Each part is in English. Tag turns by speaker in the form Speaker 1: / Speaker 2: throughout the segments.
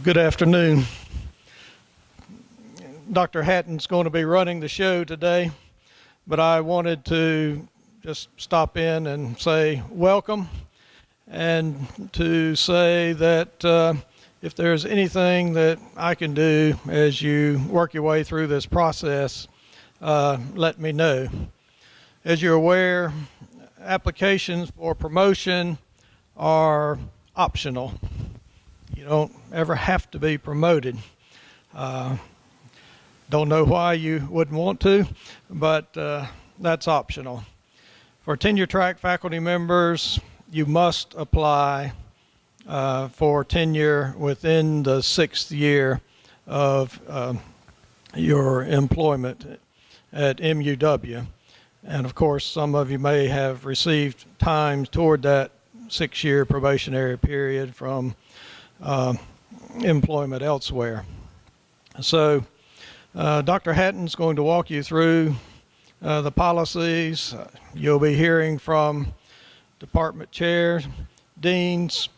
Speaker 1: Good afternoon. Dr. Hatton's going to be running the show today, but I wanted to just stop in and say welcome and to say that if there's anything that I can do as you work your way through this process, let me know. As you're aware, applications for promotion are optional. You don't ever have to be promoted. Don't know why you wouldn't want to, but that's optional. For tenure track faculty members, you must apply for tenure within the 6th year of your employment at MUW. And of course, some of you may have received time toward that 6-year probationary period from employment elsewhere. So Dr. Hatton's going to walk you through the policies. You'll be hearing from department chairs, deans,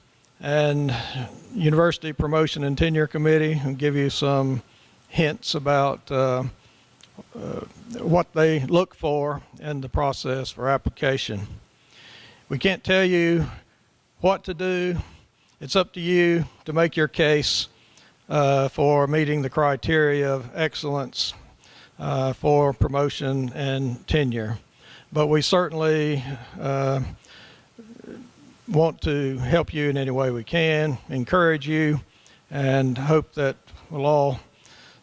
Speaker 1: and University Promotion and Tenure Committee, who give you some hints about what they look for in the process for application. We can't tell you what to do. It's up to you to make your case for meeting the criteria of excellence for promotion and tenure. But we certainly want to help you in any way we can, encourage you, and hope that we'll all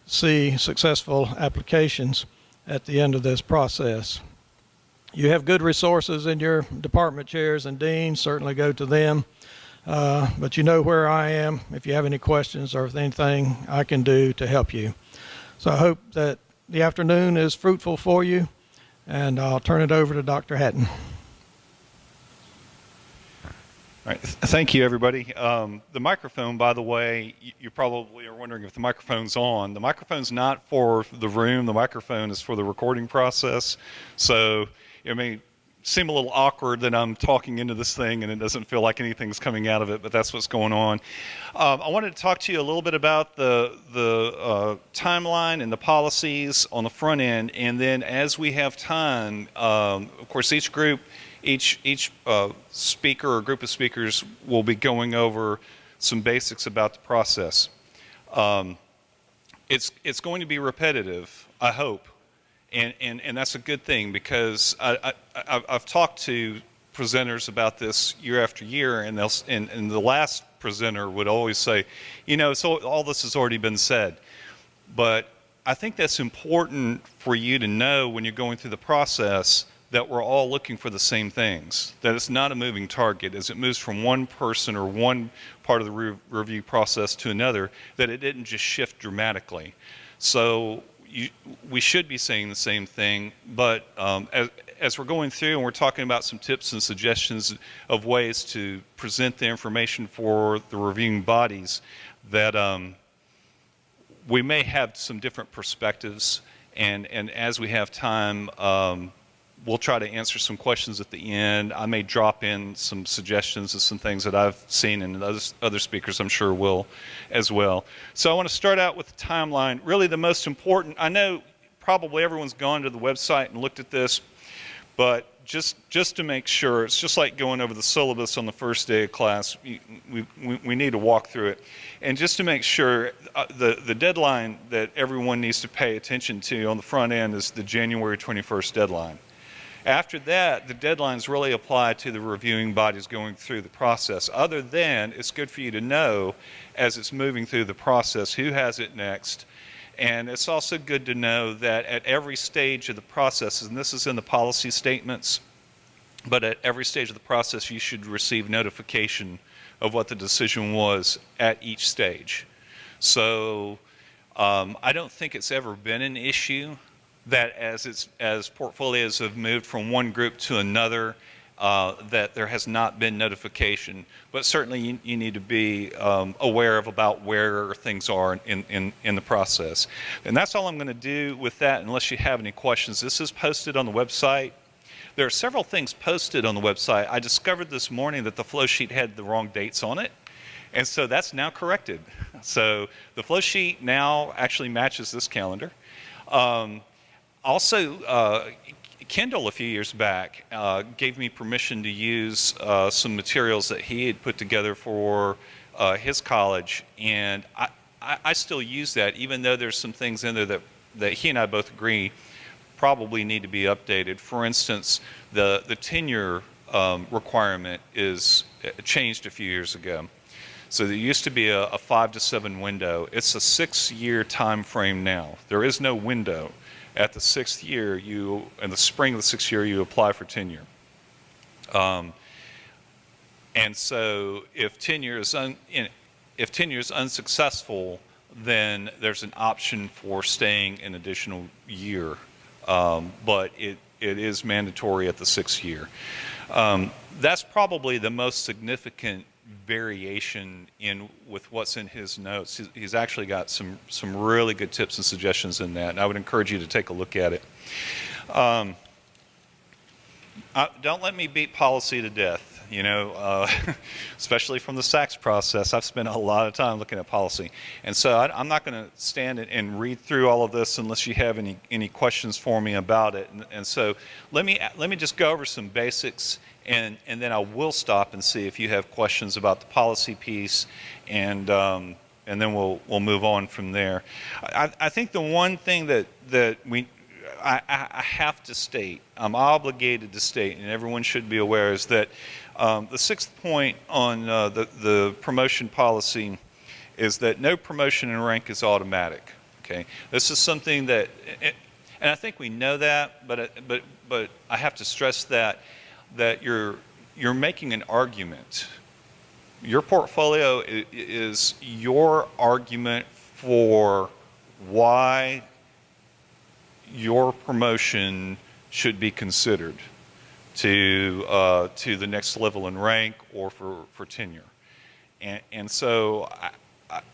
Speaker 1: see successful applications at the end of this process. You have good resources in your department chairs and deans. Certainly go to them. But you know where I am if you have any questions or if anything I can do to help you. So I hope that the afternoon is fruitful for you, and I'll turn it over to Dr. Hatton.
Speaker 2: All right. Thank you, everybody. The microphone, by the way, you probably are wondering if the microphone's on. The microphone's not for the room. The microphone is for the recording process. So it may seem a little awkward that I'm talking into this thing and it doesn't feel like anything's coming out of it, but that's what's going on. I wanted to talk to you a little bit about the timeline and the policies on the front end, and then as we have time, of course, each speaker or group of speakers will be going over some basics about the process. It's going to be repetitive, I hope. And that's a good thing, because I've talked to presenters about this year after year, and the last presenter would always say, you know, so all this has already been said. But I think that's important for you to know when you're going through the process, that we're all looking for the same things, that it's not a moving target as it moves from one person or one part of the review process to another, that it didn't just shift dramatically. So we should be saying the same thing, but as we're going through and we're talking about some tips and suggestions of ways to present the information for the reviewing bodies, that we may have some different perspectives, and as we have time, we'll try to answer some questions at the end. I may drop in some suggestions of some things that I've seen, and other speakers I'm sure will as well. So I want to start out with the timeline. Really the most important, I know probably everyone's gone to the website and looked at this, but just to make sure, it's just like going over the syllabus on the first day of class. We need to walk through it. And just to make sure, the deadline that everyone needs to pay attention to on the front end is the January 21st deadline. After that, the deadlines really apply to the reviewing bodies going through the process. Other than, it's good for you to know as it's moving through the process who has it next. And it's also good to know that at every stage of the process, and this is in the policy statements, but at every stage of the process you should receive notification of what the decision was at each stage. So I don't think it's ever been an issue that as portfolios have moved from one group to another, that there has not been notification. But certainly you need to be aware of about where things are in the process. And that's all I'm going to do with that, unless you have any questions. This is posted on the website. There are several things posted on the website. I discovered this morning that the flow sheet had the wrong dates on it. And so that's now corrected. So the flow sheet now actually matches this calendar. Also, Kendall a few years back gave me permission to use some materials that he had put together for his college, and I still use that, even though there's some things in there that he and I both agree probably need to be updated. For instance, the tenure requirement is changed a few years ago. So there used to be a 5 to 7 window. It's a 6-year time frame now. There is no window. At the 6th year, in the spring of the 6th year, you apply for tenure. And so if tenure is unsuccessful, then there's an option for staying an additional year. But it is mandatory at the 6th year. That's probably the most significant variation with what's in his notes. He's actually got some really good tips and suggestions in that, and I would encourage you to take a look at it. Don't let me beat policy to death. Especially from the SACS process, I've spent a lot of time looking at policy, and so I'm not going to stand and read through all of this unless you have any questions for me about it. And so let me just go over some basics, and then I will stop and see if you have questions about the policy piece, and then we'll move on from there. I think the one thing that I have to state, I'm obligated to state, and everyone should be aware, is that the 6th point on the promotion policy is that no promotion in rank is automatic. Okay, this is something that, and I think we know that, but I have to stress that you're making an argument. Your portfolio is your argument for why your promotion should be considered to the next level in rank or for tenure. And so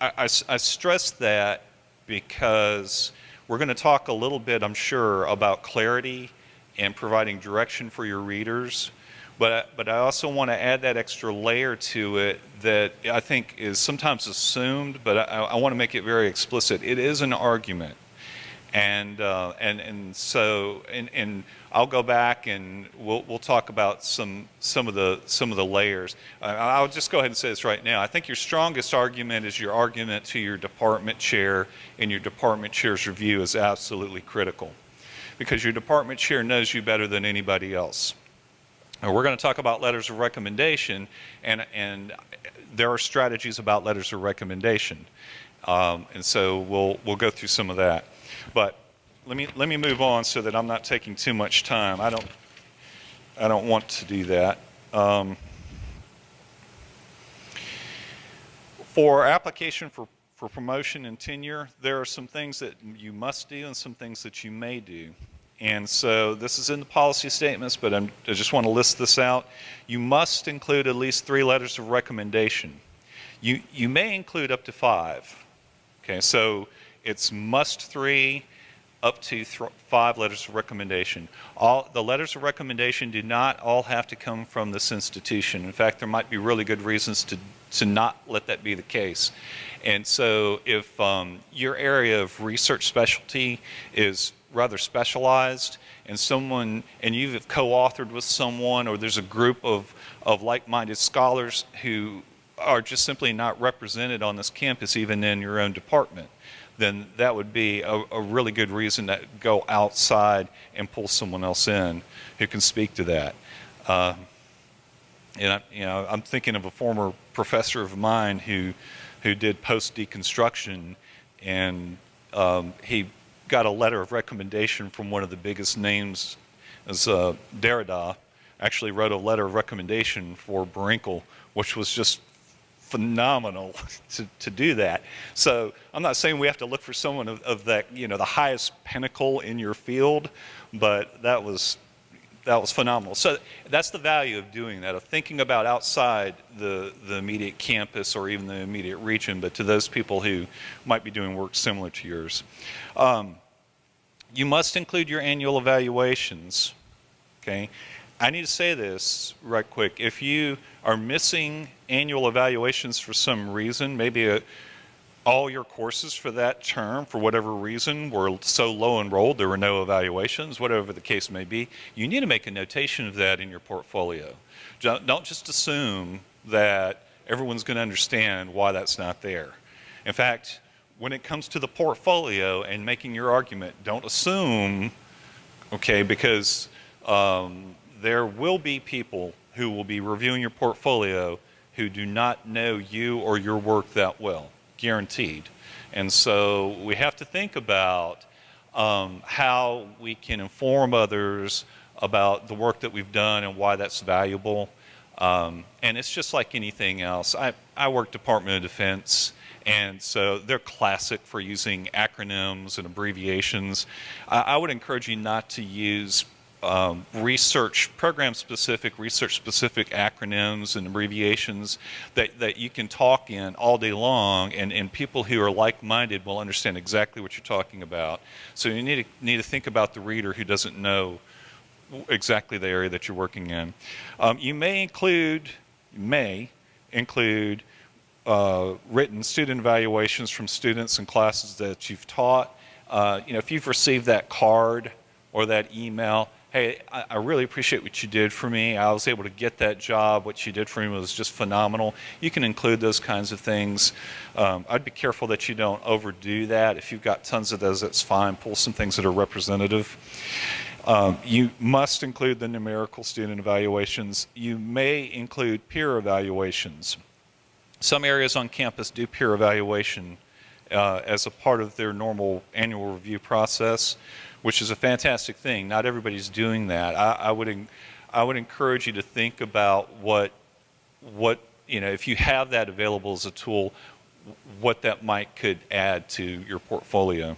Speaker 2: I stress that because we're going to talk a little bit, I'm sure, about clarity and providing direction for your readers. But I also want to add that extra layer to it that I think is sometimes assumed, but I want to make it very explicit. It is an argument. And so I'll go back and we'll talk about some of the layers. I'll just go ahead and say this right now. I think your strongest argument is your argument to your department chair, and your department chair's review is absolutely critical, because your department chair knows you better than anybody else. And we're going to talk about letters of recommendation, and there are strategies about letters of recommendation, and so we'll go through some of that. But let me move on so that I'm not taking too much time. I don't want to do that. For application for promotion and tenure, there are some things that you must do and some things that you may do. And so this is in the policy statements, but I just want to list this out. You must include at least 3 letters of recommendation. You may include up to 5. Okay, so it's must 3, up to 5 letters of recommendation. All the letters of recommendation do not all have to come from this institution. In fact, there might be really good reasons to not let that be the case. And so if your area of research specialty is rather specialized, and you've co-authored with someone, or there's a group of like-minded scholars who are just simply not represented on this campus, even in your own department, then that would be a really good reason to go outside and pull someone else in who can speak to that. I'm thinking of a former professor of mine who did post-deconstruction, and he got a letter of recommendation from one of the biggest names, as Derrida actually wrote a letter of recommendation for Brinkel, which was just phenomenal to do that. So I'm not saying we have to look for someone of that, the highest pinnacle in your field, but that was phenomenal. So that's the value of doing that, of thinking about outside the immediate campus or even the immediate region, but to those people who might be doing work similar to yours. You must include your annual evaluations. Okay, I need to say this right quick. If you are missing annual evaluations for some reason, maybe all your courses for that term, for whatever reason, were so low enrolled there were no evaluations, whatever the case may be, you need to make a notation of that in your portfolio. Don't just assume that everyone's going to understand why that's not there. In fact, when it comes to the portfolio and making your argument, don't assume, okay, because there will be people who will be reviewing your portfolio who do not know you or your work that well, guaranteed. And so we have to think about how we can inform others about the work that we've done and why that's valuable. And it's just like anything else. I work Department of Defense, and so they're classic for using acronyms and abbreviations. I would encourage you not to use program-specific, research-specific acronyms and abbreviations that you can talk in all day long, and people who are like-minded will understand exactly what you're talking about. So you need to think about the reader who doesn't know exactly the area that you're working in. You may include written student evaluations from students and classes that you've taught. If you've received that card or that email, hey, I really appreciate what you did for me. I was able to get that job. What you did for me was just phenomenal. You can include those kinds of things. I'd be careful that you don't overdo that. If you've got tons of those, that's fine. Pull some things that are representative. You must include the numerical student evaluations. You may include peer evaluations. Some areas on campus do peer evaluation as a part of their normal annual review process, which is a fantastic thing. Not everybody's doing that. I would encourage you to think about what if you have that available as a tool, what that could add to your portfolio.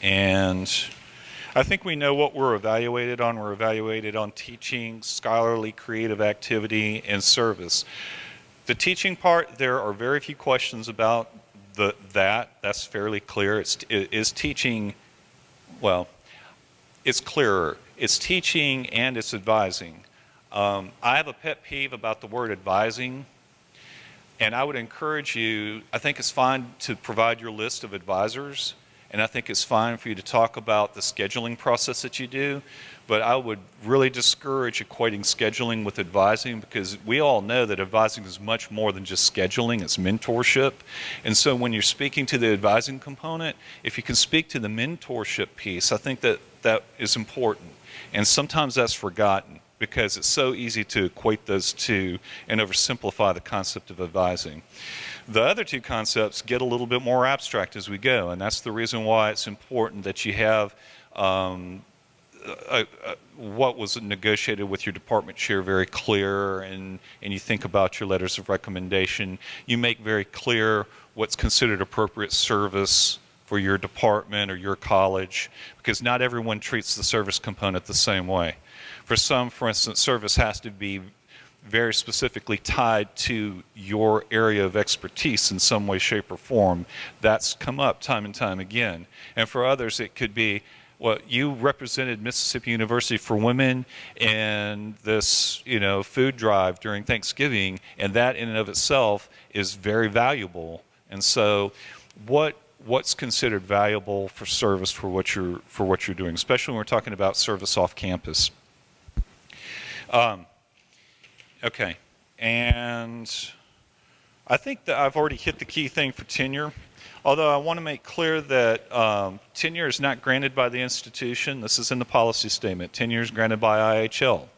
Speaker 2: And I think we know what we're evaluated on. We're evaluated on teaching, scholarly, creative activity, and service. The teaching part, there are very few questions about that. That's fairly clear. Is teaching, well, it's clearer. It's teaching and it's advising. I have a pet peeve about the word advising, and I would encourage you, I think it's fine to provide your list of advisors, and I think it's fine for you to talk about the scheduling process that you do, but I would really discourage equating scheduling with advising, because we all know that advising is much more than just scheduling. It's mentorship. And so when you're speaking to the advising component, if you can speak to the mentorship piece, I think that is important. And sometimes that's forgotten because it's so easy to equate those two and oversimplify the concept of advising. The other two concepts get a little bit more abstract as we go, and that's the reason why it's important that you have what was negotiated with your department chair very clear, and you think about your letters of recommendation. You make very clear what's considered appropriate service for your department or your college, because not everyone treats the service component the same way. For some, for instance, service has to be very specifically tied to your area of expertise in some way, shape, or form. That's come up time and time again. And for others, it could be, well, you represented Mississippi University for Women in this, food drive during Thanksgiving, and that in and of itself is very valuable. And so, what's considered valuable for service for what you're doing, especially when we're talking about service off campus. Okay, and I think that I've already hit the key thing for tenure. Although I want to make clear that tenure is not granted by the institution. This is in the policy statement. Tenure is granted by IHL.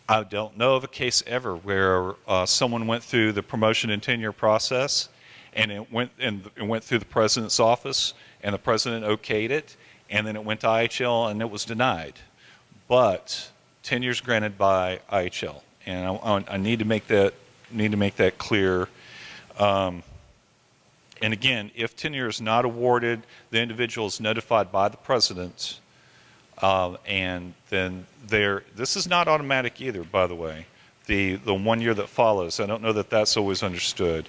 Speaker 2: I don't know of a case ever where someone went through the promotion and tenure process and it went through the president's office and the president okayed it, and then it went to IHL and it was denied. But tenure is granted by IHL, and I need to make that clear. And again, if tenure is not awarded, the individual is notified by the president, and then this is not automatic either, by the way. The 1 year that follows, I don't know that that's always understood.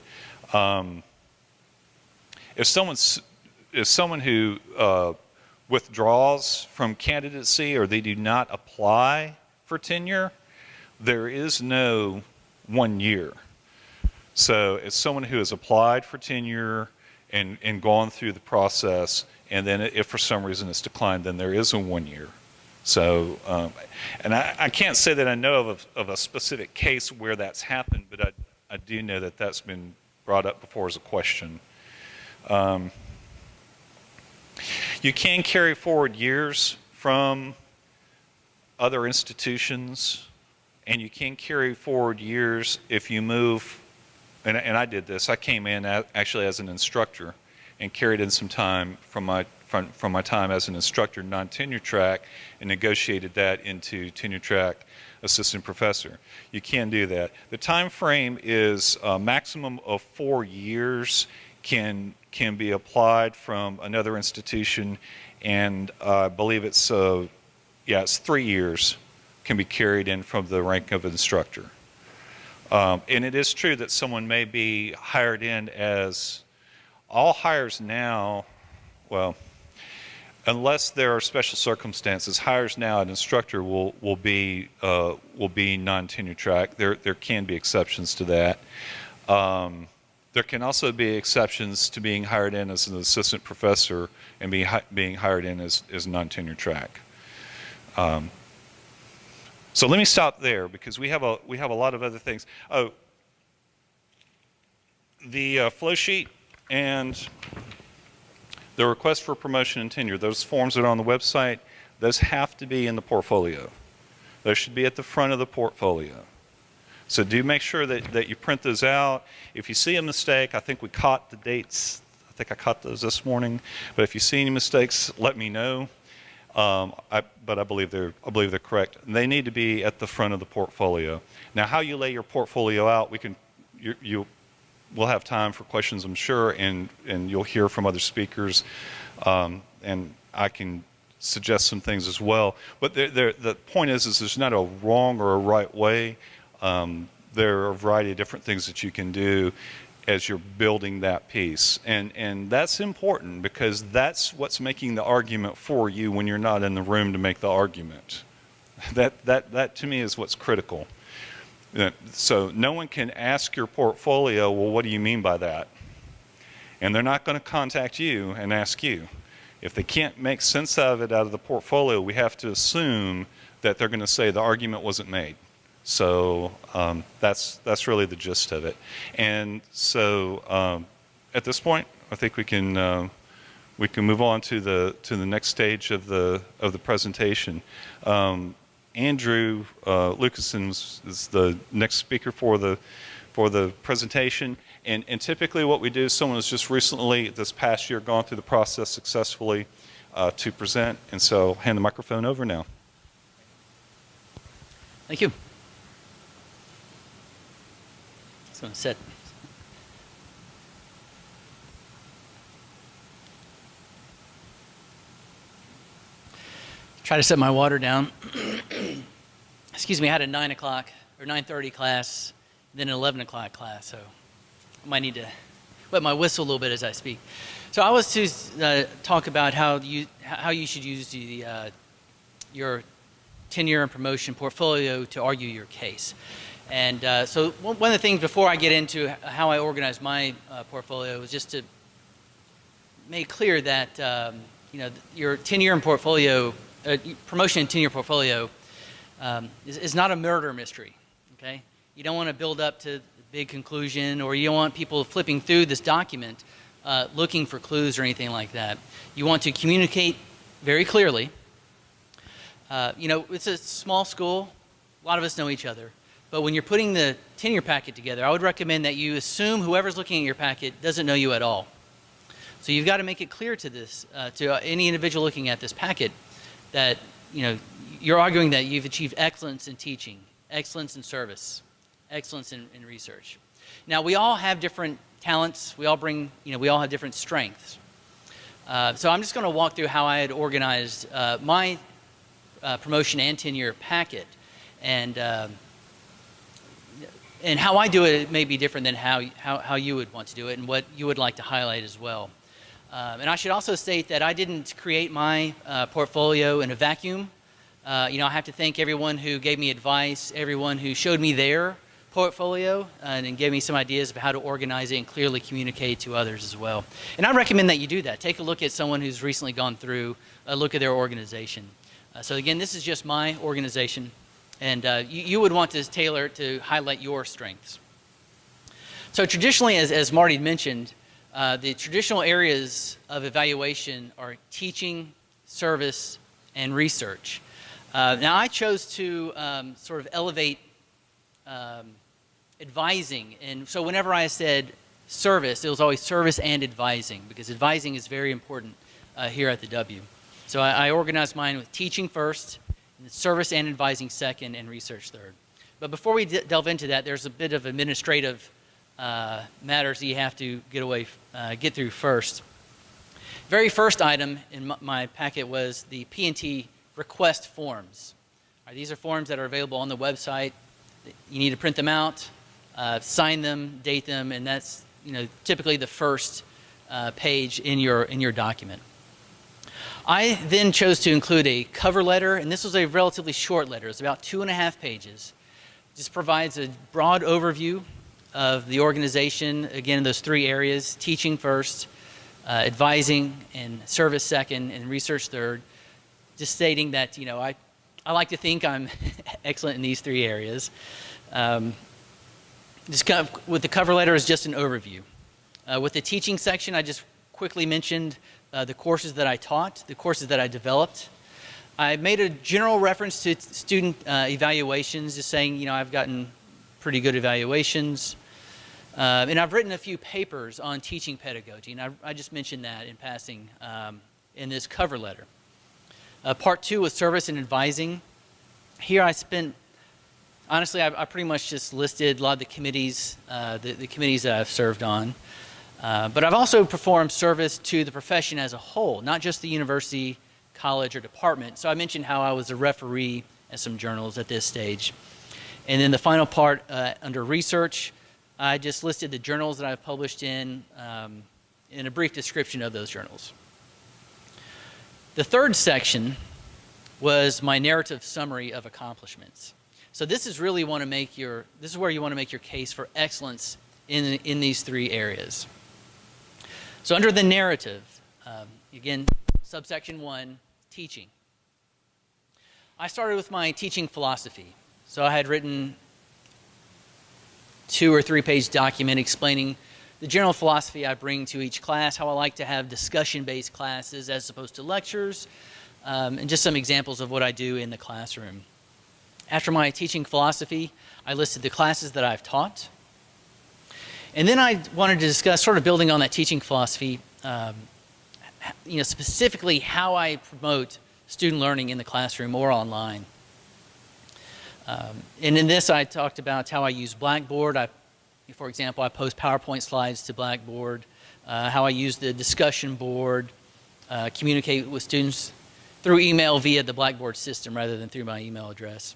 Speaker 2: If someone who withdraws from candidacy or they do not apply for tenure, there is no 1 year. So it's someone who has applied for tenure and gone through the process, and then if for some reason it's declined, then there is a 1 year. So, and I can't say that I know of a specific case where that's happened, but I do know that that's been brought up before as a question. You can carry forward years from other institutions, and you can carry forward years if you move, and I did this. I came in actually as an instructor and carried in some time from my time as an instructor, non-tenure track, and negotiated that into tenure track assistant professor. You can do that. The time frame is a maximum of 4 years can be applied from another institution, and I believe it's 3 years can be carried in from the rank of instructor. And it is true that someone may be hired in as all hires now, well, unless there are special circumstances, hires now an instructor will be non-tenure track. There can be exceptions to that. There can also be exceptions to being hired in as an assistant professor and being hired in as non-tenure track. So let me stop there because we have a lot of other things. Oh, the flow sheet and the request for promotion and tenure, those forms that are on the website, those have to be in the portfolio. Those should be at the front of the portfolio. So do make sure that you print those out. If you see a mistake, I think we caught the dates. I think I caught those this morning. But if you see any mistakes, let me know. But I believe they're correct. And they need to be at the front of the portfolio. Now, how you lay your portfolio out, we'll have time for questions, I'm sure, and you'll hear from other speakers, and I can suggest some things as well. But the point is there's not a wrong or a right way. There are a variety of different things that you can do as you're building that piece, and that's important because that's what's making the argument for you when you're not in the room to make the argument. That to me is what's critical. So no one can ask your portfolio, well, what do you mean by that? And they're not going to contact you and ask you. If they can't make sense of it out of the portfolio, we have to assume that they're going to say the argument wasn't made. So that's really the gist of it. And so at this point, I think we can move on to the next stage of the presentation. Andrew Lucasen is the next speaker for the presentation. And typically what we do is someone has just recently, this past year, gone through the process successfully to present. And so I'll hand the microphone over now.
Speaker 3: Thank you. So sit. Try to set my water down. Excuse me, I had a 9 o'clock or 9:30 class, then an 11 o'clock class, so I might need to wet my whistle a little bit as I speak. So I was to talk about how you should use your tenure and promotion portfolio to argue your case. And so one of the things before I get into how I organize my portfolio is just to make clear that your tenure and portfolio, promotion and tenure portfolio is not a murder mystery. Okay, you don't want to build up to the big conclusion, or you don't want people flipping through this document looking for clues or anything like that. You want to communicate very clearly. It's a small school. A lot of us know each other. But when you're putting the tenure packet together, I would recommend that you assume whoever's looking at your packet doesn't know you at all. So you've got to make it clear to any individual looking at this packet that you're arguing that you've achieved excellence in teaching, excellence in service, excellence in research. Now, we all have different talents. We all have different strengths. So I'm just going to walk through how I had organized my promotion and tenure packet, and how I do it may be different than how you would want to do it and what you would like to highlight as well. And I should also state that I didn't create my portfolio in a vacuum. I have to thank everyone who gave me advice, everyone who showed me their portfolio and gave me some ideas of how to organize it and clearly communicate to others as well. And I recommend that you do that. Take a look at someone who's recently gone through a look at their organization. So again, this is just my organization, and you would want to tailor it to highlight your strengths. So traditionally, as Marty mentioned, the traditional areas of evaluation are teaching, service, and research. Now I chose to sort of elevate advising, and so whenever I said service, it was always service and advising, because advising is very important here at the W. So I organized mine with teaching first, and service and advising second, and research third. But before we delve into that, there's a bit of administrative matters that you have to get through first. Very first item in my packet was the P&T request forms. These are forms that are available on the website. You need to print them out, sign them, date them, and that's typically the first page in your document. I then chose to include a cover letter, and this was a relatively short letter. It's about 2.5 pages. It just provides a broad overview of the organization, again, in those 3 areas: teaching first, advising and service second, and research third. Just stating that I like to think I'm excellent in these 3 areas. Just kind of with the cover letter is just an overview. With the teaching section, I just quickly mentioned the courses that I taught, the courses that I developed. I made a general reference to student evaluations, just saying, I've gotten pretty good evaluations. And I've written a few papers on teaching pedagogy, and I just mentioned that in passing in this cover letter. Part 2 was service and advising. Here honestly, I pretty much just listed a lot of the committees, the committees that I've served on. But I've also performed service to the profession as a whole, not just the university, college, or department. So I mentioned how I was a referee at some journals at this stage. And then the final part, under research, I just listed the journals that I've published in a brief description of those journals. The third section was my narrative summary of accomplishments. So this is really where you want to make your case for excellence in these 3 areas. So under the narrative, again, subsection 1, teaching. I started with my teaching philosophy. So I had written 2 or 3 page document explaining the general philosophy I bring to each class, how I like to have discussion-based classes as opposed to lectures, and just some examples of what I do in the classroom. After my teaching philosophy, I listed the classes that I've taught. And then I wanted to discuss, sort of building on that teaching philosophy, specifically how I promote student learning in the classroom or online. And in this, I talked about how I use Blackboard. For example, I post PowerPoint slides to Blackboard, how I use the discussion board, communicate with students through email via the Blackboard system rather than through my email address.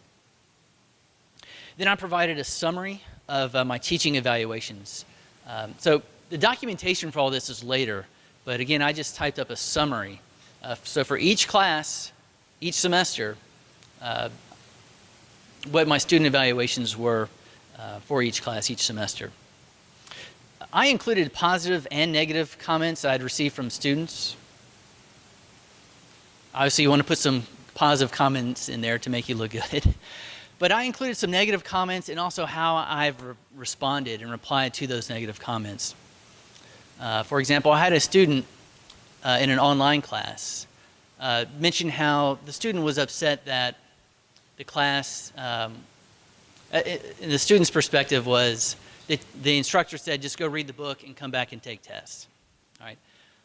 Speaker 3: Then I provided a summary of my teaching evaluations. So the documentation for all this is later, but again, I just typed up a summary. So for each class, each semester, what my student evaluations were for each class, each semester. I included positive and negative comments I'd received from students. Obviously, you want to put some positive comments in there to make you look good. But I included some negative comments and also how I've responded and replied to those negative comments. For example, I had a student in an online class mention how the student was upset that the class, the student's perspective was that the instructor said, just go read the book and come back and take tests. All right.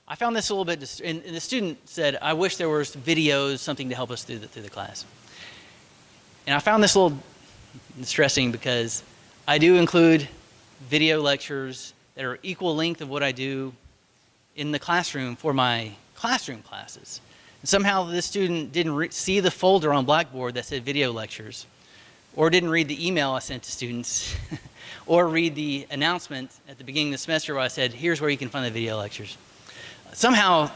Speaker 3: I found this a little bit, and the student said, I wish there was videos, something to help us through the class. And I found this a little distressing because I do include video lectures that are equal length of what I do in the classroom for my classroom classes. And somehow this student didn't see the folder on Blackboard that said video lectures, or didn't read the email I sent to students, or read the announcement at the beginning of the semester where I said, here's where you can find the video lectures. somehow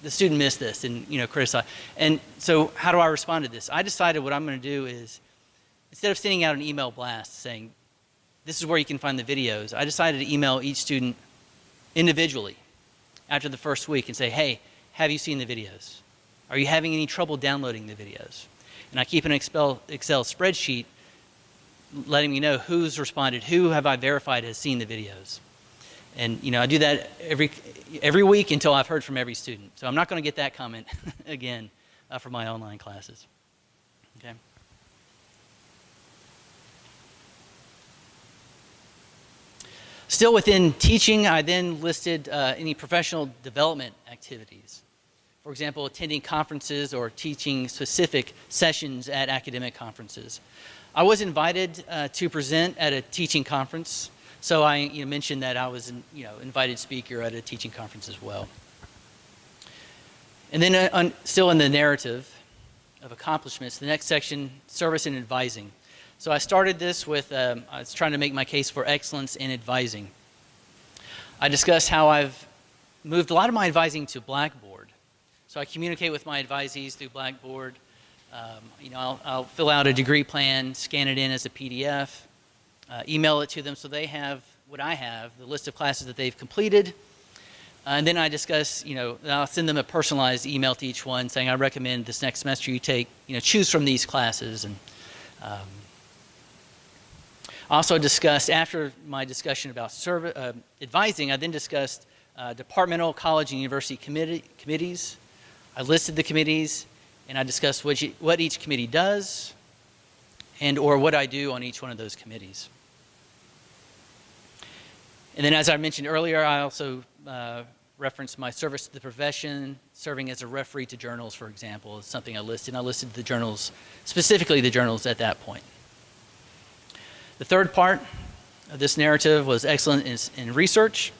Speaker 3: the student missed this and criticized. And so how do I respond to this? I decided what I'm going to do is, instead of sending out an email blast saying, this is where you can find the videos, I decided to email each student individually after the first week and say, hey, have you seen the videos? Are you having any trouble downloading the videos? And I keep an Excel spreadsheet letting me know who's responded, who have I verified has seen the videos. And I do that every week until I've heard from every student. So I'm not going to get that comment again for my online classes. Okay. Still within teaching, I then listed any professional development activities. For example, attending conferences or teaching specific sessions at academic conferences. I was invited to present at a teaching conference, so I mentioned that I was invited speaker at a teaching conference as well. And then still in the narrative of accomplishments, the next section, service and advising. So I started this with, I was trying to make my case for excellence in advising. I discussed how I've moved a lot of my advising to Blackboard. So I communicate with my advisees through Blackboard. I'll fill out a degree plan, scan it in as a PDF, email it to them so they have what I have, the list of classes that they've completed. And then I discuss, I'll send them a personalized email to each one saying, I recommend this next semester you take, choose from these classes. And I also discussed, after my discussion about advising, I then discussed departmental, college, and university committees. I listed the committees, and I discussed what each committee does or what I do on each one of those committees. And then, as I mentioned earlier, I also referenced my service to the profession, serving as a referee to journals, for example, is something I listed. And I listed the journals, specifically the journals at that point. The third part of this narrative was excellence in research.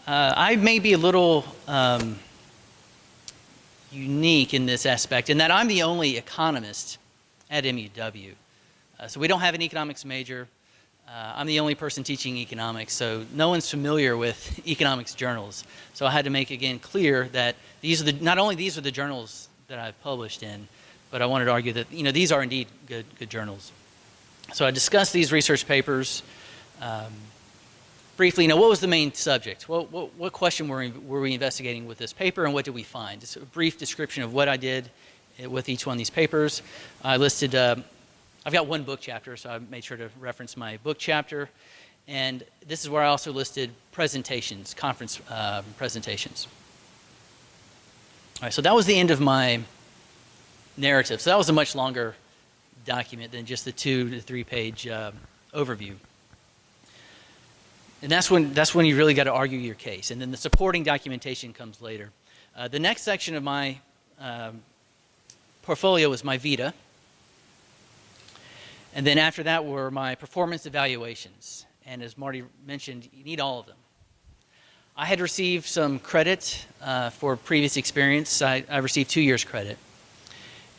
Speaker 3: I may be a little unique in this aspect in that I'm the only economist at MUW. So we don't have an economics major. I'm the only person teaching economics, so no one's familiar with economics journals. So I had to make again clear that not only these are the journals that I've published in, but I wanted to argue that these are indeed good journals. So I discussed these research papers. Briefly, what was the main subject? What question were we investigating with this paper, and what did we find? Just a brief description of what I did with each one of these papers. I listed, I've got one book chapter, so I made sure to reference my book chapter. And this is where I also listed presentations, conference presentations. All right, so that was the end of my narrative. So that was a much longer document than just the 2 to 3 page overview. And that's when you really got to argue your case. And then the supporting documentation comes later. The next section of my portfolio was my Vita. And then after that were my performance evaluations. And as Marty mentioned, you need all of them. I had received some credit for previous experience. I received 2 years credit.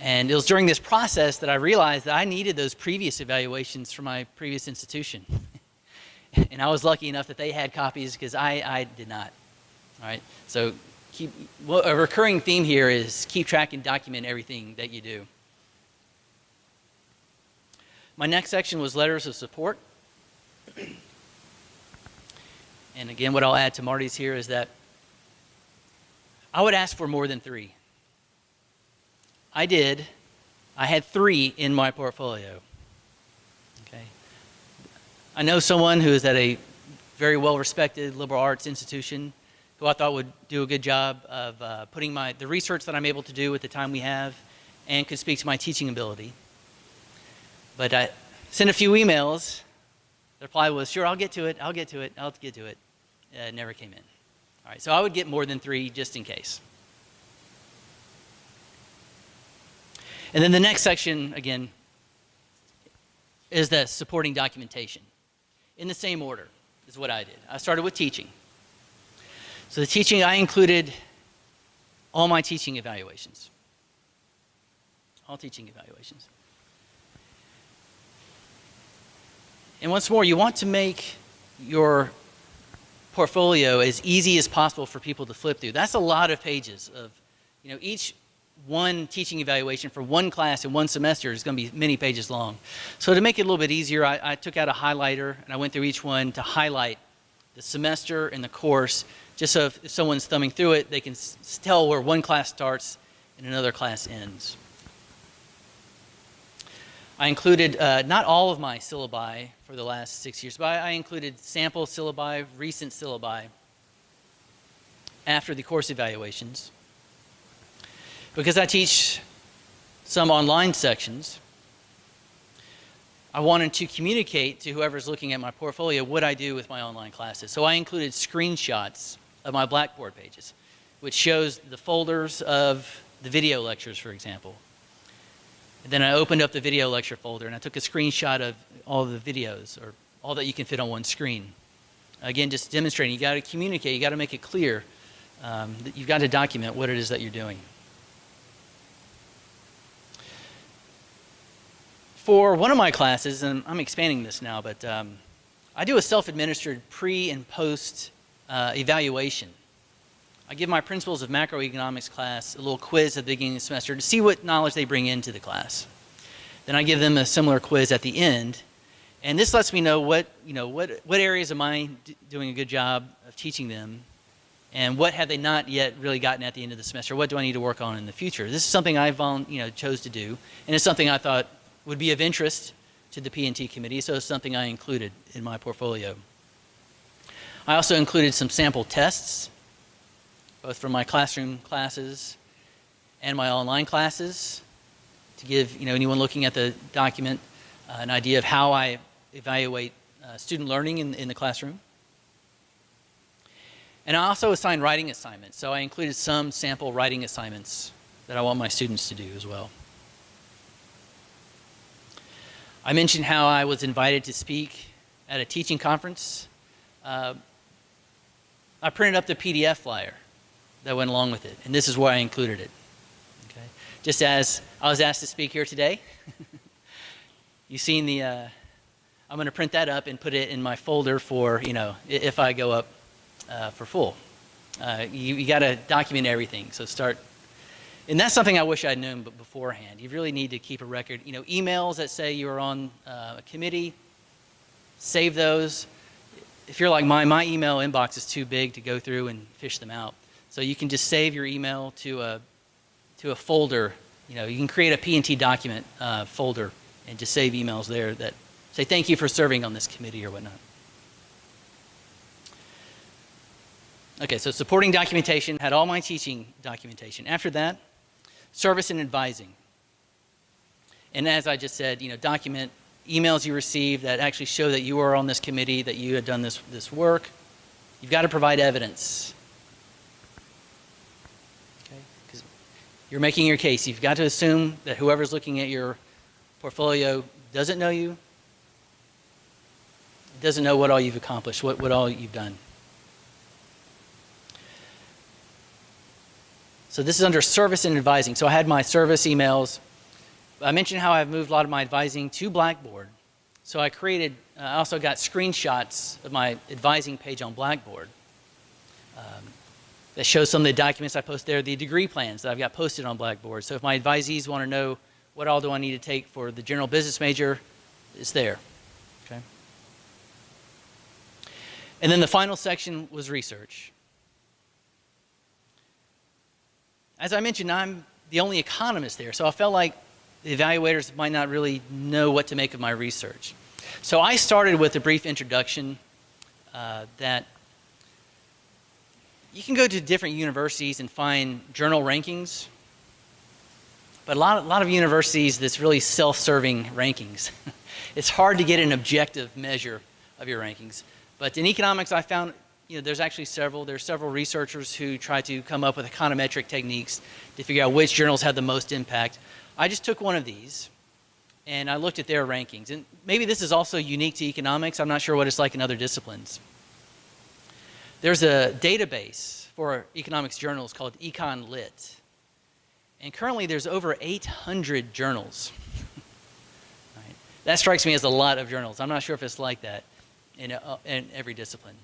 Speaker 3: And it was during this process that I realized that I needed those previous evaluations from my previous institution. And I was lucky enough that they had copies because I did not. All right. So a recurring theme here is keep track and document everything that you do. My next section was letters of support. And again, what I'll add to Marty's here is that I would ask for more than 3. I did. I had 3 in my portfolio. Okay. I know someone who is at a very well-respected liberal arts institution who I thought would do a good job of putting the research that I'm able to do with the time we have and could speak to my teaching ability. But I sent a few emails. The reply was, sure, I'll get to it. It never came in. All right, so I would get more than 3 just in case. And then the next section, again, is the supporting documentation. In the same order is what I did. I started with teaching. So the teaching, I included all my teaching evaluations. All teaching evaluations. And once more, you want to make your portfolio as easy as possible for people to flip through. That's a lot of pages of, each one teaching evaluation for one class in one semester is going to be many pages long. So to make it a little bit easier, I took out a highlighter and I went through each one to highlight the semester and the course, just so if someone's thumbing through it, they can tell where one class starts and another class ends. I included not all of my syllabi for the last 6 years, but I included sample syllabi, recent syllabi after the course evaluations. Because I teach some online sections, I wanted to communicate to whoever's looking at my portfolio what I do with my online classes. So I included screenshots of my Blackboard pages, which shows the folders of the video lectures, for example. And then I opened up the video lecture folder and I took a screenshot of all the videos, or all that you can fit on one screen. Again, just demonstrating, you got to communicate, you got to make it clear that you've got to document what it is that you're doing. For one of my classes, and I'm expanding this now, but I do a self-administered pre and post evaluation. I give my principles of macroeconomics class a little quiz at the beginning of the semester to see what knowledge they bring into the class. Then I give them a similar quiz at the end, and this lets me know what areas am I doing a good job of teaching them, and what have they not yet really gotten at the end of the semester. What do I need to work on in the future? This is something I chose to do, and it's something I thought would be of interest to the P&T committee, so it's something I included in my portfolio. I also included some sample tests, both from my classroom classes and my online classes, to give anyone looking at the document an idea of how I evaluate student learning in the classroom. And I also assigned writing assignments, so I included some sample writing assignments that I want my students to do as well. I mentioned how I was invited to speak at a teaching conference. I printed up the PDF flyer that went along with it, and this is where I included it. Okay? Just as I was asked to speak here today, you've seen the, I'm going to print that up and put it in my folder for, if I go up for full. You got to document everything, so start. And that's something I wish I'd known beforehand. You really need to keep a record. Emails that say you're on a committee, save those. If you're like my email inbox is too big to go through and fish them out. So you can just save your email to a folder. You can create a P&T document folder and just save emails there that say thank you for serving on this committee or whatnot. Okay, so supporting documentation, had all my teaching documentation. After that, service and advising. And as I just said, document emails you receive that actually show that you are on this committee, that you had done this work. You've got to provide evidence. Okay? Because you're making your case. You've got to assume that whoever's looking at your portfolio doesn't know you, doesn't know what all you've accomplished, what all you've done. So this is under service and advising. So I had my service emails. I mentioned how I've moved a lot of my advising to Blackboard. So I also got screenshots of my advising page on Blackboard that shows some of the documents I post there, the degree plans that I've got posted on Blackboard. So if my advisees want to know what all do I need to take for the general business major, it's there. Okay. And then the final section was research. As I mentioned, I'm the only economist there, so I felt like the evaluators might not really know what to make of my research. So I started with a brief introduction that you can go to different universities and find journal rankings, but a lot of universities that's really self-serving rankings. It's hard to get an objective measure of your rankings. But in economics, I found there's several researchers who try to come up with econometric techniques to figure out which journals have the most impact. I just took one of these and I looked at their rankings. And maybe this is also unique to economics. I'm not sure what it's like in other disciplines. There's a database for economics journals called EconLit. And currently there's over 800 journals. Right? That strikes me as a lot of journals. I'm not sure if it's like that in every discipline.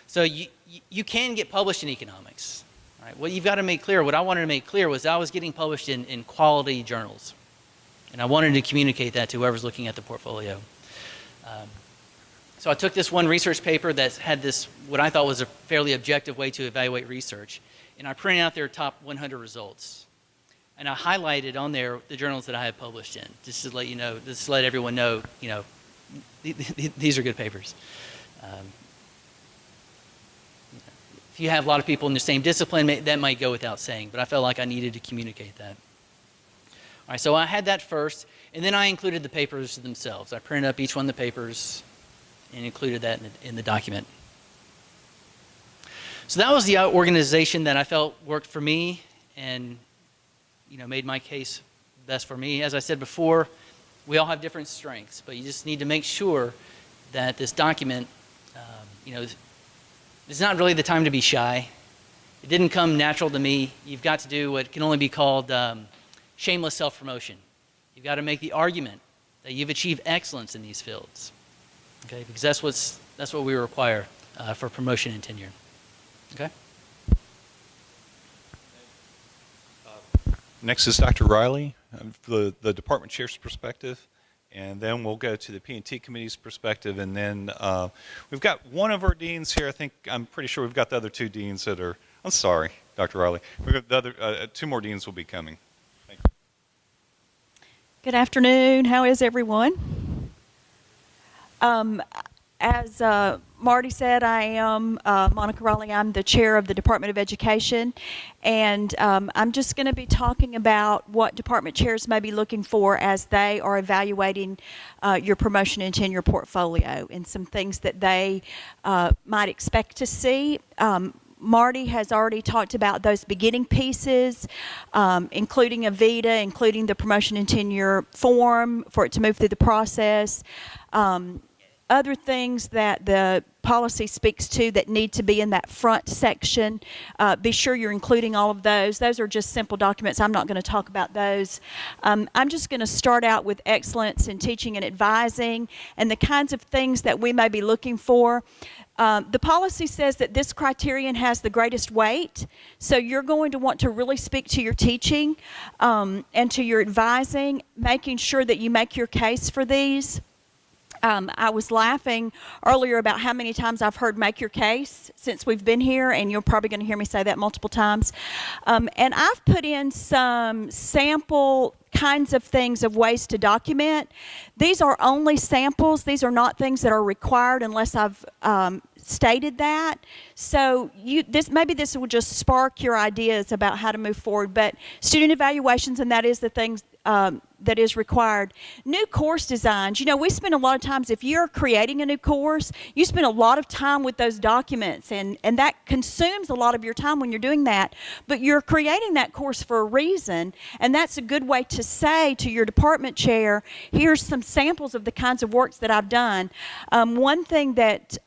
Speaker 3: So you can get published in economics. All right? What you've got to make clear, what I wanted to make clear was I was getting published in quality journals. And I wanted to communicate that to whoever's looking at the portfolio. So I took this one research paper that had this, what I thought was a fairly objective way to evaluate research, and I printed out their top 100 results. And I highlighted on there the journals that I had published in, just to let you know, just to let everyone know, you know, these are good papers. If you have a lot of people in the same discipline, that might go without saying, but I felt like I needed to communicate that. All right, so I had that first, and then I included the papers themselves. I printed up each one of the papers and included that in the document. So that was the organization that I felt worked for me and, you know, made my case best for me. As I said before, we all have different strengths, but you just need to make sure that this document, you know, it's not really the time to be shy. It didn't come natural to me. You've got to do what can only be called shameless self-promotion. You've got to make the argument that you've achieved excellence in these fields. Okay, because that's what we require for promotion and tenure. Okay.
Speaker 2: Next is Dr. Riley, the department chair's perspective, and then we'll go to the P&T committee's perspective, and then we've got one of our deans here. I'm pretty sure we've got the other two deans that are. I'm sorry, Dr. Riley. We've got the other two more deans will be coming. Thank you.
Speaker 4: Good afternoon. How is everyone? As Marty said, I am Monica Raleigh. I'm the chair of the Department of Education, and I'm just going to be talking about what department chairs may be looking for as they are evaluating your promotion and tenure portfolio and some things that they might expect to see. Marty has already talked about those beginning pieces, including a VETA, including the promotion and tenure form for it to move through the process. Other things that the policy speaks to that need to be in that front section, be sure you're including all of those. Those are just simple documents. I'm not going to talk about those. I'm just going to start out with excellence in teaching and advising and the kinds of things that we may be looking for. The policy says that this criterion has the greatest weight, so you're going to want to really speak to your teaching and to your advising, making sure that you make your case for these. I was laughing earlier about how many times I've heard "make your case" since we've been here, and you're probably going to hear me say that multiple times. And I've put in some sample kinds of things of ways to document. These are only samples. These are not things that are required unless I've stated that. So maybe this will just spark your ideas about how to move forward. But student evaluations, and that is the things that is required. New course designs. You know, we spend a lot of times, if you're creating a new course, you spend a lot of time with those documents, and that consumes a lot of your time when you're doing that. But you're creating that course for a reason, and that's a good way to say to your department chair, here's some samples of the kinds of works that I've done. One thing that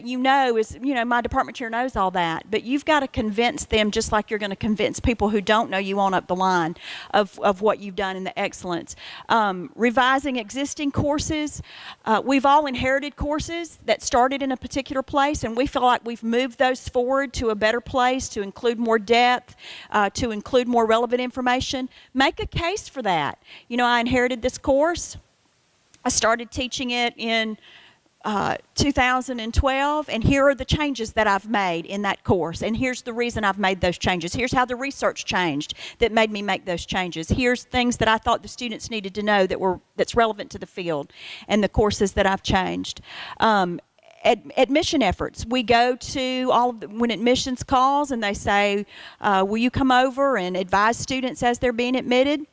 Speaker 4: you know is, you know, my department chair knows all that, but you've got to convince them just like you're going to convince people who don't know you on up the line of what you've done in the excellence. Revising existing courses. We've all inherited courses that started in a particular place, and we feel like we've moved those forward to a better place to include more depth, to include more relevant information. Make a case for that. You know, I inherited this course. I started teaching it in 2012, and here are the changes that I've made in that course, and here's the reason I've made those changes. Here's how the research changed that made me make those changes. Here's things that I thought the students needed to know that's relevant to the field and the courses that I've changed. Admission efforts. We go to when admissions calls and they say, will you come over and advise students as they're being admitted?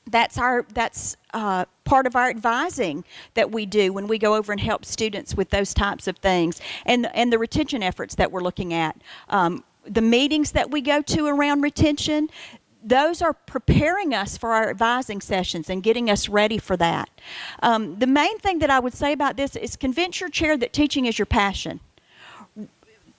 Speaker 4: That's part of our advising that we do when we go over and help students with those types of things, and the retention efforts that we're looking at. The meetings that we go to around retention, those are preparing us for our advising sessions and getting us ready for that. The main thing that I would say about this is convince your chair that teaching is your passion.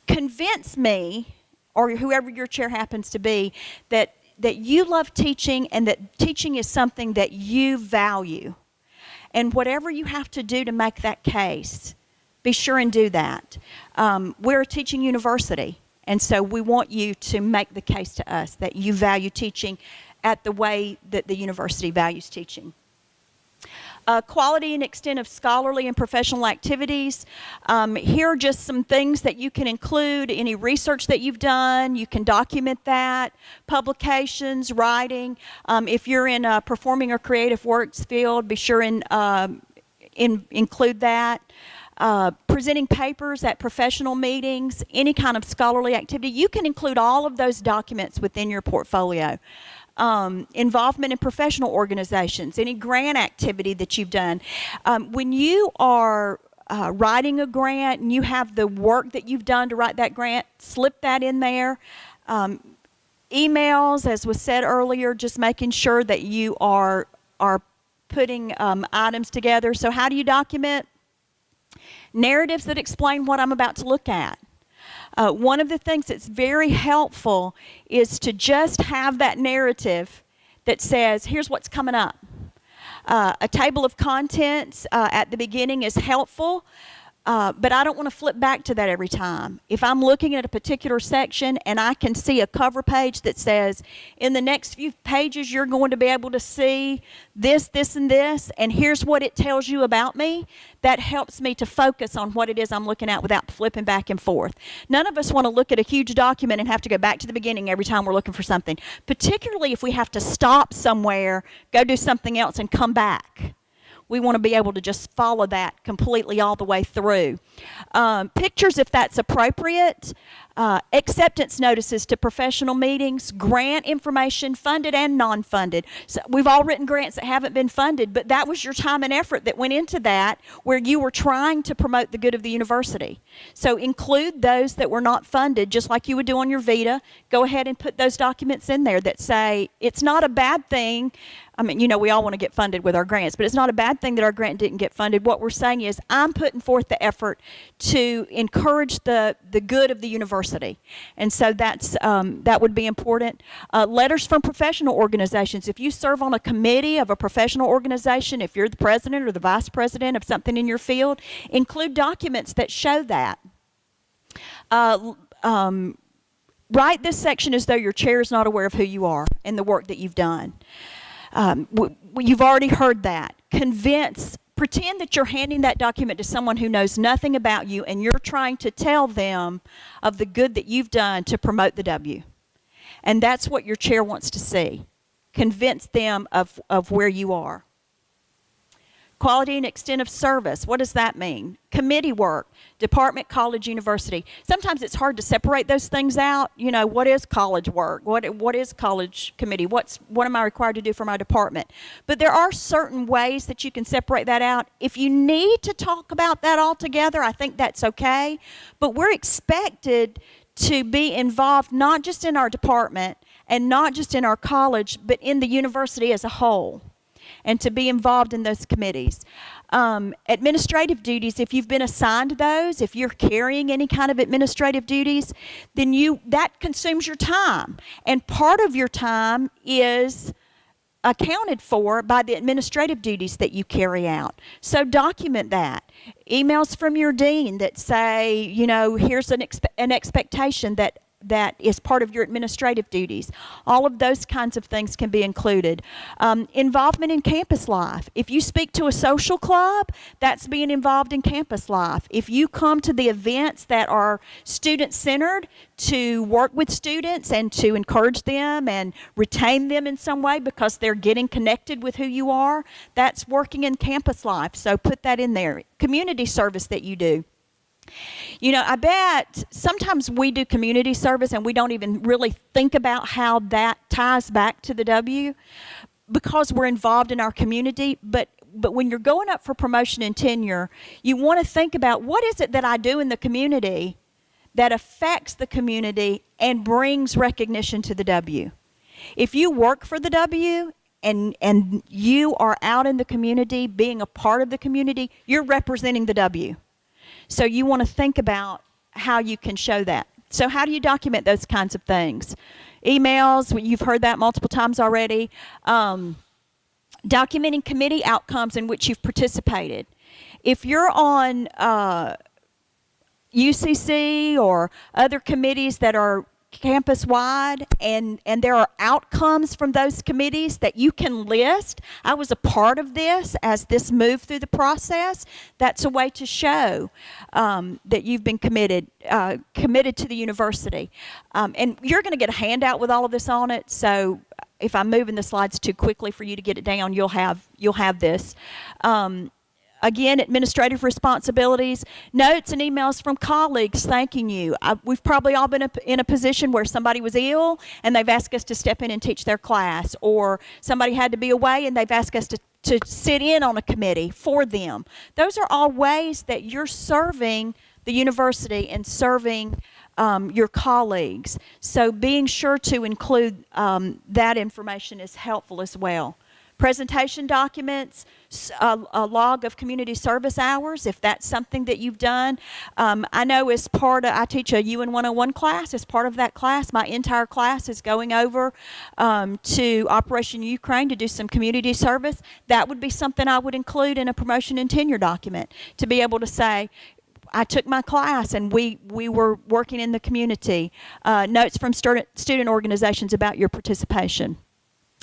Speaker 4: Convince me, or whoever your chair happens to be, that you love teaching and that teaching is something that you value. And whatever you have to do to make that case, be sure and do that. We're a teaching university, and so we want you to make the case to us that you value teaching at the way that the university values teaching. Quality and extent of scholarly and professional activities. Here are just some things that you can include. Any research that you've done, you can document that. Publications, writing. If you're in a performing or creative works field, be sure and include that. Presenting papers at professional meetings, any kind of scholarly activity. You can include all of those documents within your portfolio. Involvement in professional organizations, any grant activity that you've done. When you are writing a grant and you have the work that you've done to write that grant, slip that in there. Emails, as was said earlier, just making sure that you are putting items together. So how do you document? Narratives that explain what I'm about to look at. One of the things that's very helpful is to just have that narrative that says, here's what's coming up. A table of contents at the beginning is helpful, but I don't want to flip back to that every time. If I'm looking at a particular section and I can see a cover page that says, in the next few pages you're going to be able to see this, this, and this, and here's what it tells you about me, that helps me to focus on what it is I'm looking at without flipping back and forth. None of us want to look at a huge document and have to go back to the beginning every time we're looking for something, particularly if we have to stop somewhere, go do something else, and come back. We want to be able to just follow that completely all the way through. Pictures, if that's appropriate. Acceptance notices to professional meetings. Grant information, funded and non-funded. So we've all written grants that haven't been funded, but that was your time and effort that went into that, where you were trying to promote the good of the university. So include those that were not funded, just like you would do on your Vita. Go ahead and put those documents in there that say it's not a bad thing. I mean, you know, we all want to get funded with our grants, but it's not a bad thing that our grant didn't get funded. What we're saying is, I'm putting forth the effort to encourage the good of the university. And so that would be important. Letters from professional organizations. If you serve on a committee of a professional organization, if you're the president or the vice president of something in your field, include documents that show that. Write this section as though your chair is not aware of who you are and the work that you've done. You've already heard that. Pretend that you're handing that document to someone who knows nothing about you, and you're trying to tell them of the good that you've done to promote the W. And that's what your chair wants to see. Convince them of where you are. Quality and extent of service. What does that mean? Committee work, department, college, university. Sometimes it's hard to separate those things out. You know, what is college work? What is college committee? What am I required to do for my department? But there are certain ways that you can separate that out. If you need to talk about that all together, I think that's okay. But we're expected to be involved not just in our department and not just in our college, but in the university as a whole, and to be involved in those committees. Administrative duties, if you've been assigned those, if you're carrying any kind of administrative duties, then that consumes your time. And part of your time is accounted for by the administrative duties that you carry out. So document that. Emails from your dean that say, you know, here's an expectation that is part of your administrative duties. All of those kinds of things can be included. Involvement in campus life. If you speak to a social club, that's being involved in campus life. If you come to the events that are student-centered to work with students and to encourage them and retain them in some way because they're getting connected with who you are, that's working in campus life. So put that in there. Community service that you do. You know, I bet sometimes we do community service and we don't even really think about how that ties back to the W because we're involved in our community. But when you're going up for promotion and tenure, you want to think about, what is it that I do in the community that affects the community and brings recognition to the W? If you work for the W and you are out in the community, being a part of the community, you're representing the W. So you want to think about how you can show that. So how do you document those kinds of things? Emails, you've heard that multiple times already. Documenting committee outcomes in which you've participated. If you're on UCC or other committees that are campus-wide, and there are outcomes from those committees that you can list. I was a part of this as this moved through the process. That's a way to show that you've been committed to the university. And you're going to get a handout with all of this on it, so if I'm moving the slides too quickly for you to get it down, you'll have this. Again, administrative responsibilities, notes and emails from colleagues thanking you. We've probably all been in a position where somebody was ill and they've asked us to step in and teach their class, or somebody had to be away and they've asked us to sit in on a committee for them. Those are all ways that you're serving the university and serving your colleagues. So being sure to include that information is helpful as well. Presentation documents, a log of community service hours, if that's something that you've done. I know as part of, I teach a UN 101 class. As part of that class, my entire class is going over to Operation Ukraine to do some community service. That would be something I would include in a promotion and tenure document, to be able to say, I took my class and we were working in the community. Notes from student organizations about your participation.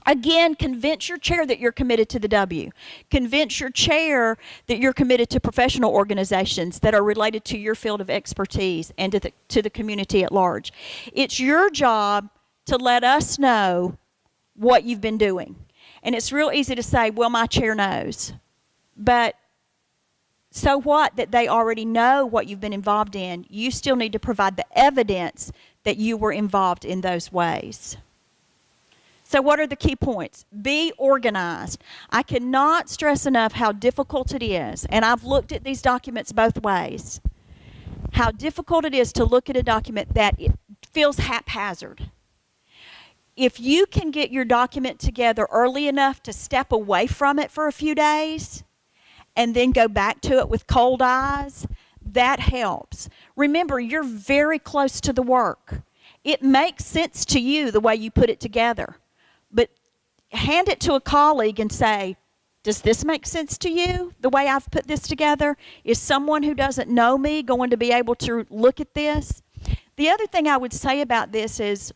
Speaker 4: Again, convince your chair that you're committed to the W. Convince your chair that you're committed to professional organizations that are related to your field of expertise and to the community at large. It's your job to let us know what you've been doing. And it's real easy to say, well, my chair knows. But so what that they already know what you've been involved in? You still need to provide the evidence that you were involved in those ways. So what are the key points? Be organized. I cannot stress enough how difficult it is, and I've looked at these documents both ways, how difficult it is to look at a document that it feels haphazard. If you can get your document together early enough to step away from it for a few days and then go back to it with cold eyes, that helps. Remember, you're very close to the work. It makes sense to you the way you put it together. But hand it to a colleague and say, does this make sense to you, the way I've put this together? Is someone who doesn't know me going to be able to look at this? The other thing I would say about this is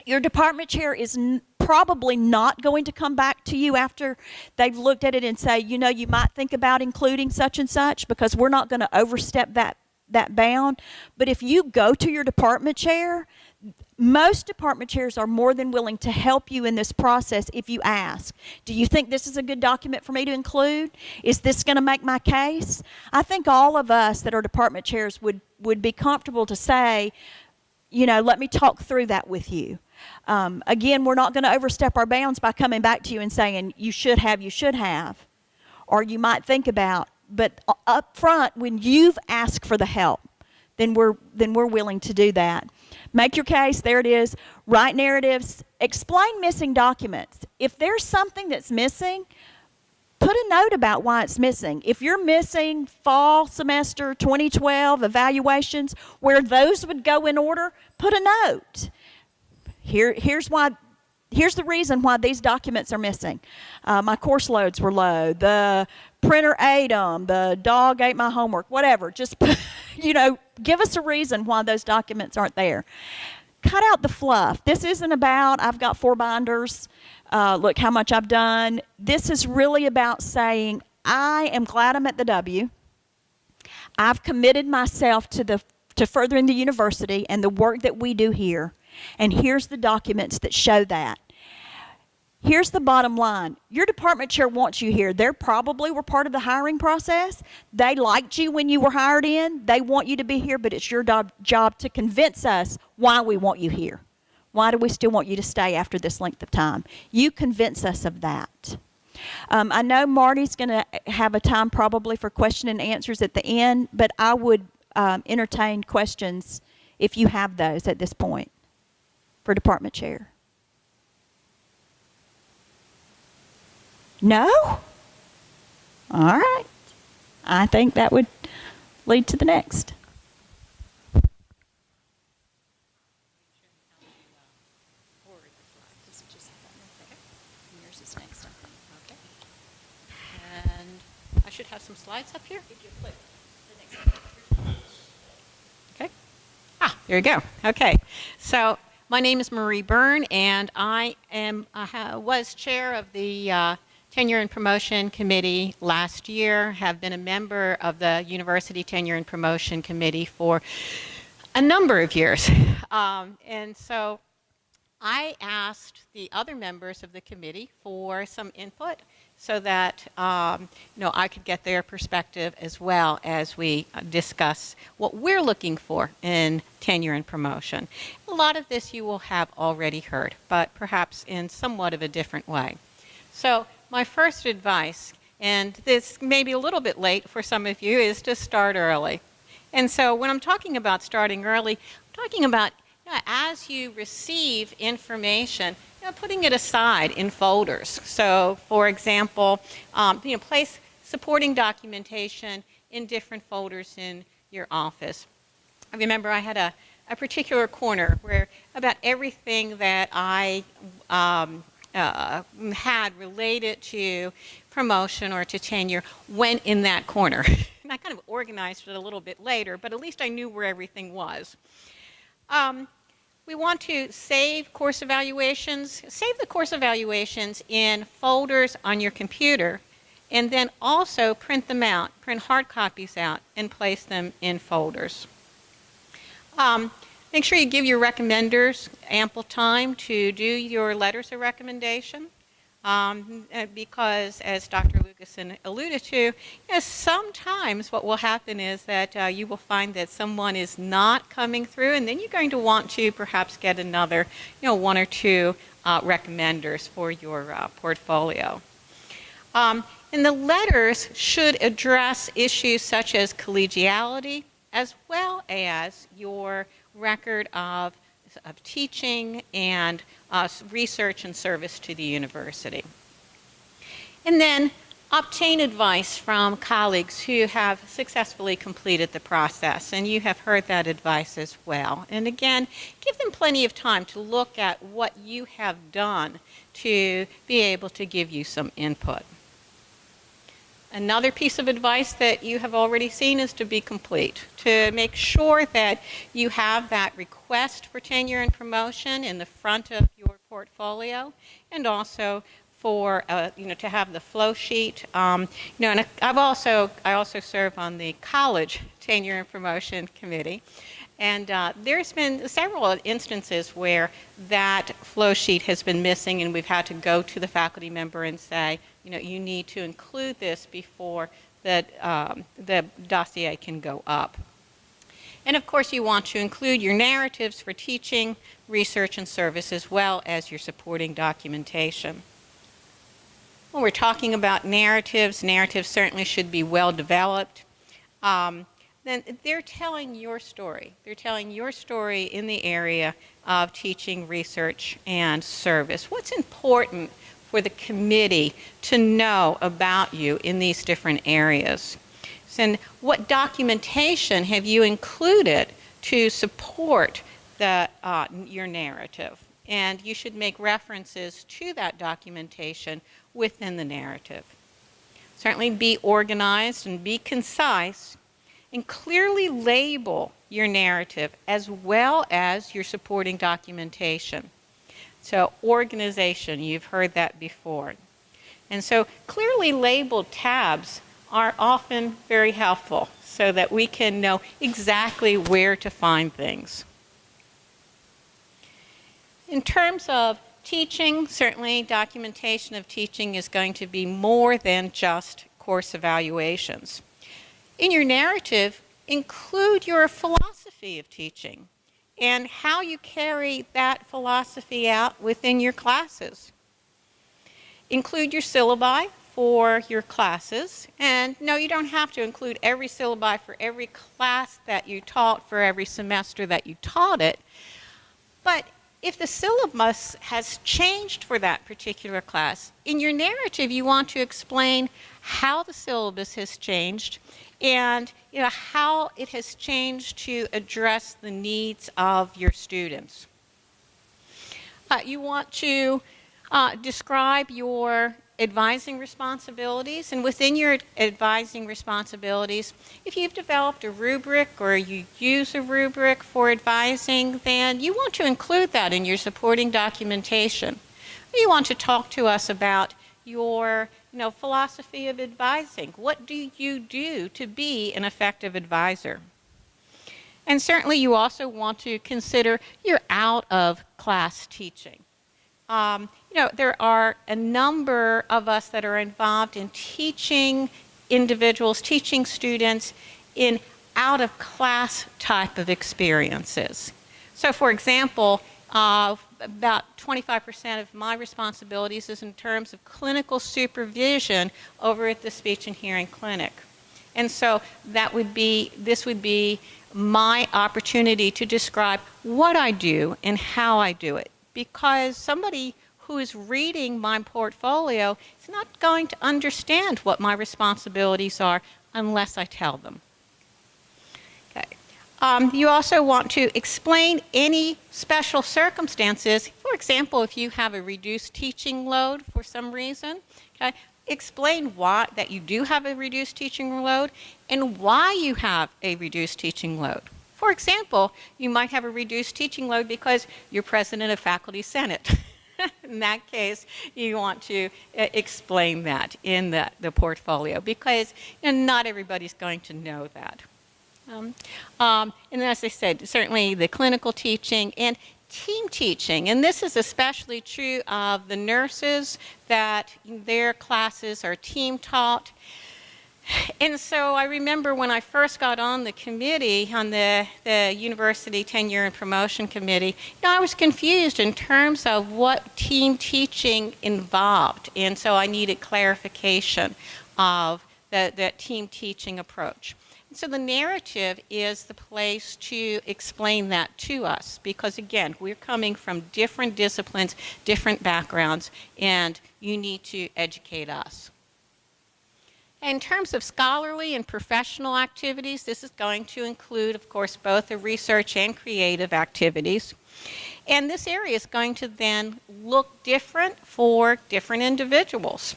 Speaker 4: your department chair is probably not going to come back to you after they've looked at it and say, you know, you might think about including such and such, because we're not going to overstep that bound. But if you go to your department chair, most department chairs are more than willing to help you in this process if you ask. Do you think this is a good document for me to include? Is this going to make my case? I think all of us that are department chairs would be comfortable to say, you know, let me talk through that with you. Again, we're not going to overstep our bounds by coming back to you and saying, you should have, or you might think about. But up front, when you've asked for the help, then we're willing to do that. Make your case, there it is. Write narratives. Explain missing documents. If there's something that's missing, put a note about why it's missing. If you're missing fall semester 2012 evaluations, where those would go in order, put a note. Here's the reason why these documents are missing. My course loads were low. The printer ate them. The dog ate my homework. Whatever. Just, give us a reason why those documents aren't there. Cut out the fluff. This isn't about, I've got 4 binders. Look how much I've done. This is really about saying, I am glad I'm at the W. I've committed myself to furthering the university and the work that we do here. And here's the documents that show that. Here's the bottom line. Your department chair wants you here. They probably were part of the hiring process. They liked you when you were hired in. They want you to be here, but it's your job to convince us why we want you here. Why do we still want you to stay after this length of time? You convince us of that. I know Marty's going to have a time probably for question and answers at the end, but I would entertain questions if you have those at this point for department chair. No? All right. I think that would lead to the next.
Speaker 5: And I should have some slides up here.
Speaker 4: If you click the next one.
Speaker 5: There you go. Okay. So my name is Marie Byrne, and I was chair of the Tenure and Promotion Committee last year, have been a member of the University Tenure and Promotion Committee for a number of years. And so I asked the other members of the committee for some input so that I could get their perspective as well as we discuss what we're looking for in tenure and promotion. A lot of this you will have already heard, but perhaps in somewhat of a different way. So my first advice, and this may be a little bit late for some of you, is to start early. And so when I'm talking about starting early, I'm talking about as you receive information, putting it aside in folders. So, for example, place supporting documentation in different folders in your office. I remember I had a particular corner where about everything that I had related to promotion or to tenure went in that corner. And I kind of organized it a little bit later, but at least I knew where everything was. We want to save course evaluations. Save the course evaluations in folders on your computer, and then also print them out, print hard copies out, and place them in folders. Make sure you give your recommenders ample time to do your letters of recommendation. Because, as Dr. Lucasen alluded to, sometimes what will happen is that you will find that someone is not coming through, and then you're going to want to perhaps get another, one or two recommenders for your portfolio. And the letters should address issues such as collegiality, as well as your record of teaching and research and service to the university. And then obtain advice from colleagues who have successfully completed the process, and you have heard that advice as well. And again, give them plenty of time to look at what you have done to be able to give you some input. Another piece of advice that you have already seen is to be complete, to make sure that you have that request for tenure and promotion in the front of your portfolio, and also for to have the flow sheet. And I also serve on the college tenure and promotion committee, and there's been several instances where that flow sheet has been missing, and we've had to go to the faculty member and say, you need to include this before the dossier can go up. And of course, you want to include your narratives for teaching, research, and service, as well as your supporting documentation. When we're talking about narratives, narratives certainly should be well developed. Then they're telling your story. They're telling your story in the area of teaching, research, and service. What's important for the committee to know about you in these different areas? And what documentation have you included to support your narrative? And you should make references to that documentation within the narrative. Certainly be organized and be concise, and clearly label your narrative as well as your supporting documentation. So organization, you've heard that before. And so clearly labeled tabs are often very helpful so that we can know exactly where to find things. In terms of teaching, certainly documentation of teaching is going to be more than just course evaluations. In your narrative, include your philosophy of teaching and how you carry that philosophy out within your classes. Include your syllabi for your classes, and no, you don't have to include every syllabi for every class that you taught for every semester that you taught it, but if the syllabus has changed for that particular class, in your narrative you want to explain how the syllabus has changed and how it has changed to address the needs of your students. You want to describe your advising responsibilities, and within your advising responsibilities, if you've developed a rubric or you use a rubric for advising, then you want to include that in your supporting documentation. You want to talk to us about your philosophy of advising. What do you do to be an effective advisor? And certainly you also want to consider your out-of-class teaching. There are a number of us that are involved in teaching individuals, teaching students in out-of-class type of experiences. So for example, about 25% of my responsibilities is in terms of clinical supervision over at the Speech and Hearing Clinic. And so this would be my opportunity to describe what I do and how I do it. Because somebody who is reading my portfolio is not going to understand what my responsibilities are unless I tell them. Okay. You also want to explain any special circumstances. For example, if you have a reduced teaching load for some reason, okay, explain why that you do have a reduced teaching load and why you have a reduced teaching load. For example, you might have a reduced teaching load because you're president of Faculty Senate. In that case, you want to explain that in the portfolio because not everybody's going to know that. And as I said, certainly the clinical teaching and team teaching, and this is especially true of the nurses, that their classes are team taught. And so I remember when I first got on the committee, on the University Tenure and Promotion Committee, I was confused in terms of what team teaching involved. And so I needed clarification of that team teaching approach. So the narrative is the place to explain that to us because, again, we're coming from different disciplines, different backgrounds, and you need to educate us. In terms of scholarly and professional activities, this is going to include, of course, both the research and creative activities. And this area is going to then look different for different individuals.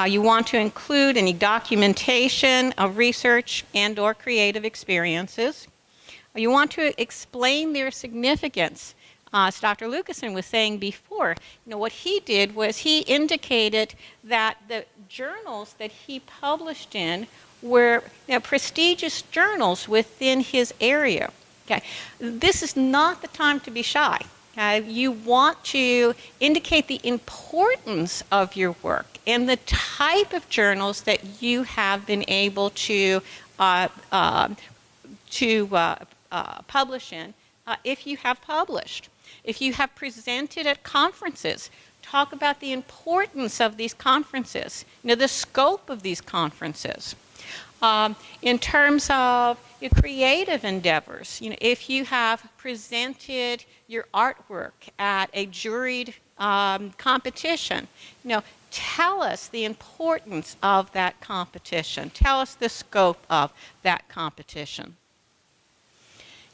Speaker 5: You want to include any documentation of research and or creative experiences. You want to explain their significance. As Dr. Lucasen was saying before, what he did was he indicated that the journals that he published in were prestigious journals within his area. Okay. This is not the time to be shy. You want to indicate the importance of your work and the type of journals that you have been able to publish in, if you have published. If you have presented at conferences, talk about the importance of these conferences, the scope of these conferences. In terms of your creative endeavors, if you have presented your artwork at a juried competition, tell us the importance of that competition. Tell us the scope of that competition.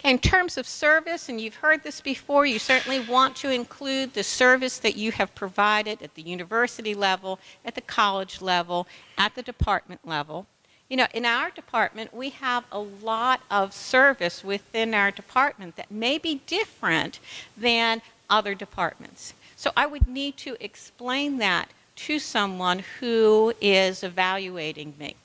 Speaker 5: In terms of service, and you've heard this before, you certainly want to include the service that you have provided at the university level, at the college level, at the department level. In our department, we have a lot of service within our department that may be different than other departments. So I would need to explain that to someone who is evaluating me.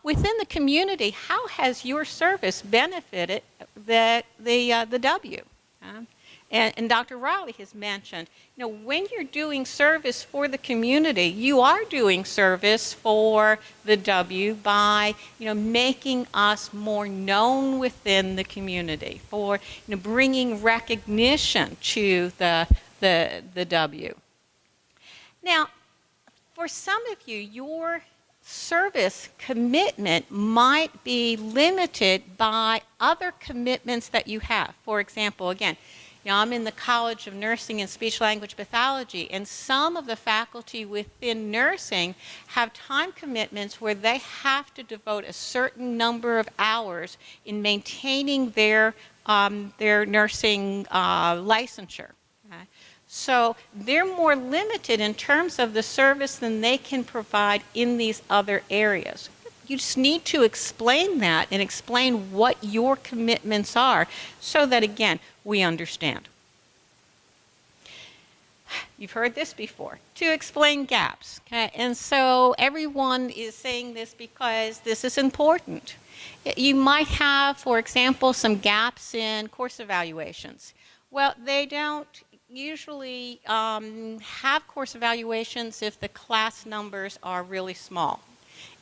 Speaker 5: Within the community, how has your service benefited the W? And Dr. Riley has mentioned, when you're doing service for the community, you are doing service for the W by, making us more known within the community, for bringing recognition to the W. Now, for some of you, your service commitment might be limited by other commitments that you have. For example, again, I'm in the College of Nursing and Speech Language Pathology, and some of the faculty within nursing have time commitments where they have to devote a certain number of hours in maintaining their nursing licensure. Okay? So they're more limited in terms of the service than they can provide in these other areas. You just need to explain that and explain what your commitments are so that, again, we understand. You've heard this before, to explain gaps. Okay? And so everyone is saying this because this is important. You might have, for example, some gaps in course evaluations. Well, they don't usually have course evaluations if the class numbers are really small.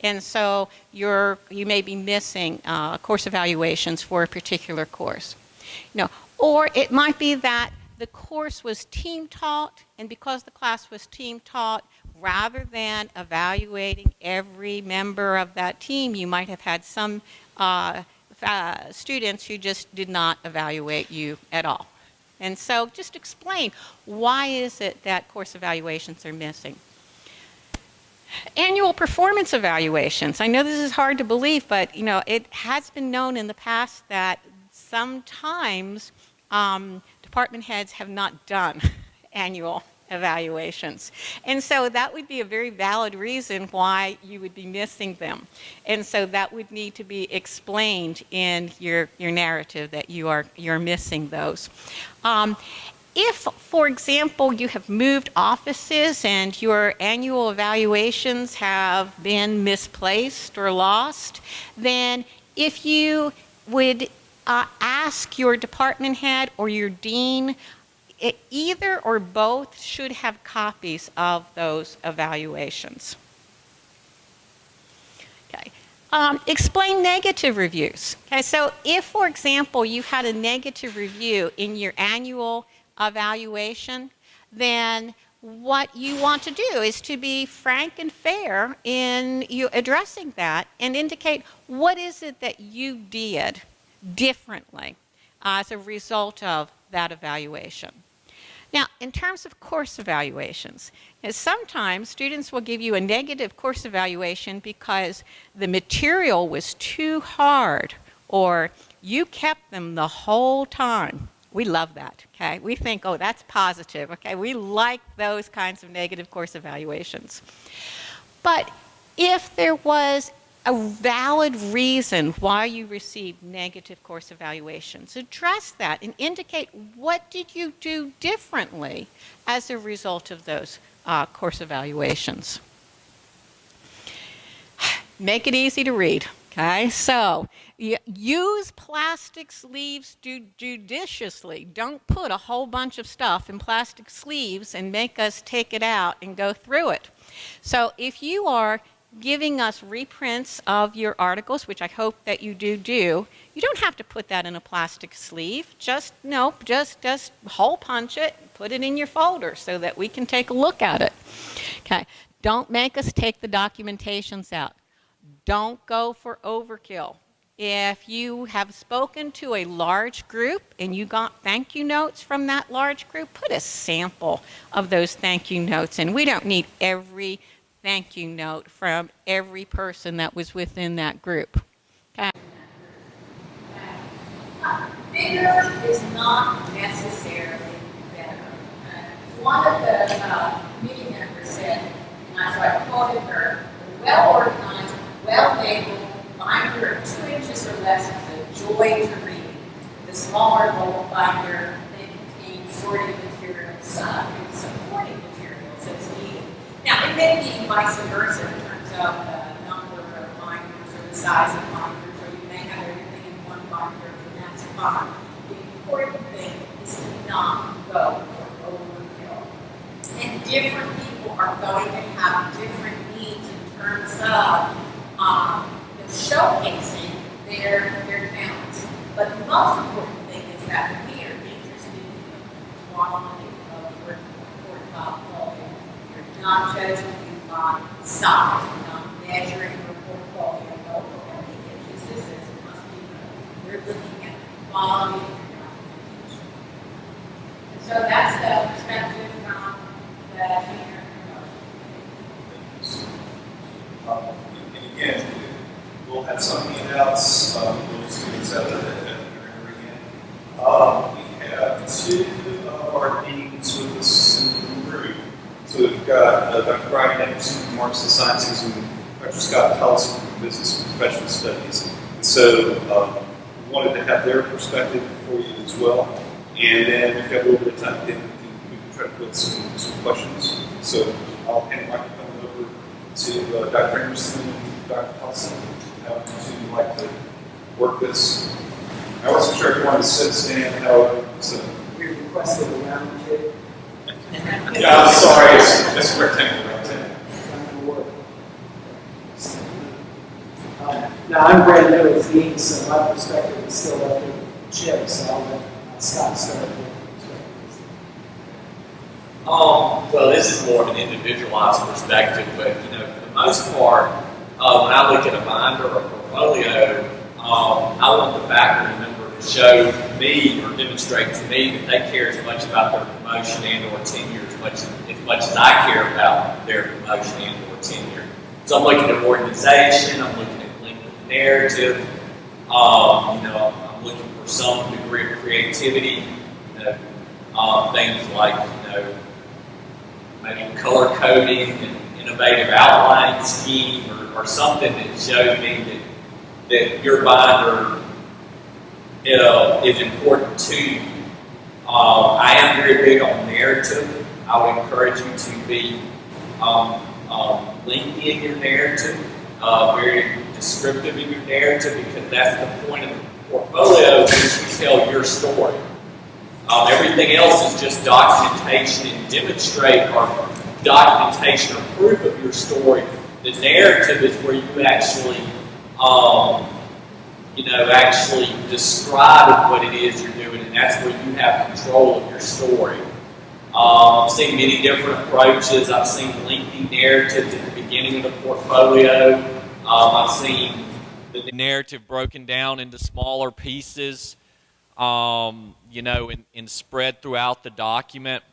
Speaker 5: And so you may be missing course evaluations for a particular course. Or it might be that the course was team taught, and because the class was team taught, rather than evaluating every member of that team, you might have had some students who just did not evaluate you at all. And so just explain, why is it that course evaluations are missing? Annual performance evaluations. I know this is hard to believe, but it has been known in the past that sometimes department heads have not done annual evaluations. And so that would be a very valid reason why you would be missing them. And so that would need to be explained in your narrative that you're missing those. If, for example, you have moved offices and your annual evaluations have been misplaced or lost, then if you would ask your department head or your dean, either or both should have copies of those evaluations. Okay. Explain negative reviews. Okay, so if, for example, you had a negative review in your annual evaluation, then what you want to do is to be frank and fair in you addressing that and indicate what is it that you did differently as a result of that evaluation. Now, in terms of course evaluations, sometimes students will give you a negative course evaluation because the material was too hard or you kept them the whole time. We love that, okay? We think, oh, that's positive, okay? We like those kinds of negative course evaluations. But if there was a valid reason why you received negative course evaluations, address that and indicate what did you do differently as a result of those course evaluations. Make it easy to read. Okay, so use plastic sleeves judiciously. Don't put a whole bunch of stuff in plastic sleeves and make us take it out and go through it. So if you are giving us reprints of your articles, which I hope that you do, you don't have to put that in a plastic sleeve. Just hole punch it, put it in your folder so that we can take a look at it. Okay, don't make us take the documentations out. Don't go for overkill. If you have spoken to a large group and you got thank you notes from that large group, put a sample of those thank you notes in. We don't need every thank you note from every person that was within that group. Okay.
Speaker 6: Bigger is not necessarily better. One of the committee members said, and I quoted her, well-organized, well-labeled binder 2 inches or less is a joy to read. The smaller bulk binder, they contain sorting materials and supporting materials as needed. Now, it may be vice versa in terms of the number of binders or the size of binders, or you may have everything in one binder, and that's fine. The important thing is to not go for overkill. And different people are going to have different needs in terms of showcasing their talents. But the most important thing is that we are interested in the quality of your portfolio. You're not judging you by size. You're not measuring your portfolio. No, how many inches this is, it must be good. We're looking at the quality of your documentation. And so that's the perspective from the tenure and promotion.
Speaker 7: And again, we'll have some handouts. We'll just give these out at the again. We have 2 of our deans with us So we've got Dr. Brian Anderson from Marks and Sciences and Dr. Scott Tellison from Business and Professional Studies. And so we wanted to have their perspective for you as well. And then if you have a little bit of time, then we can try to put some questions. So I'll hand the microphone over to Dr. Anderson and Dr. Tellison. How would you like to work this? I wasn't sure if you wanted to sit, stand, however. So.
Speaker 8: We requested a round table.
Speaker 7: Yeah, I'm sorry, it's rectangle, right?
Speaker 8: Now, I'm brand new as dean, so my perspective is still left over from Chip, so I'll let Scott start with his
Speaker 9: Well, this is more of an individualized perspective, but for the most part, when I look at a binder or a portfolio, I want the faculty member to show me or demonstrate to me that they care as much about their promotion and/or tenure as much as I care about their promotion and/or tenure. So I'm looking at organization, I'm looking at length of narrative, I'm looking for some degree of creativity, things like maybe color coding and innovative outlining scheme or something that shows me that your binder is important to you. I am very big on narrative. I would encourage you to be lengthy in your narrative, very descriptive in your narrative, because that's the point of the portfolio, is you tell your story. Everything else is just documentation and demonstrate or documentation or proof of your story. The narrative is where you actually actually describe what it is you're doing, and that's where you have control of your story. I've seen many different approaches. I've seen lengthy narratives at the beginning of the portfolio. I've seen the narrative broken down into smaller pieces, and spread throughout the document.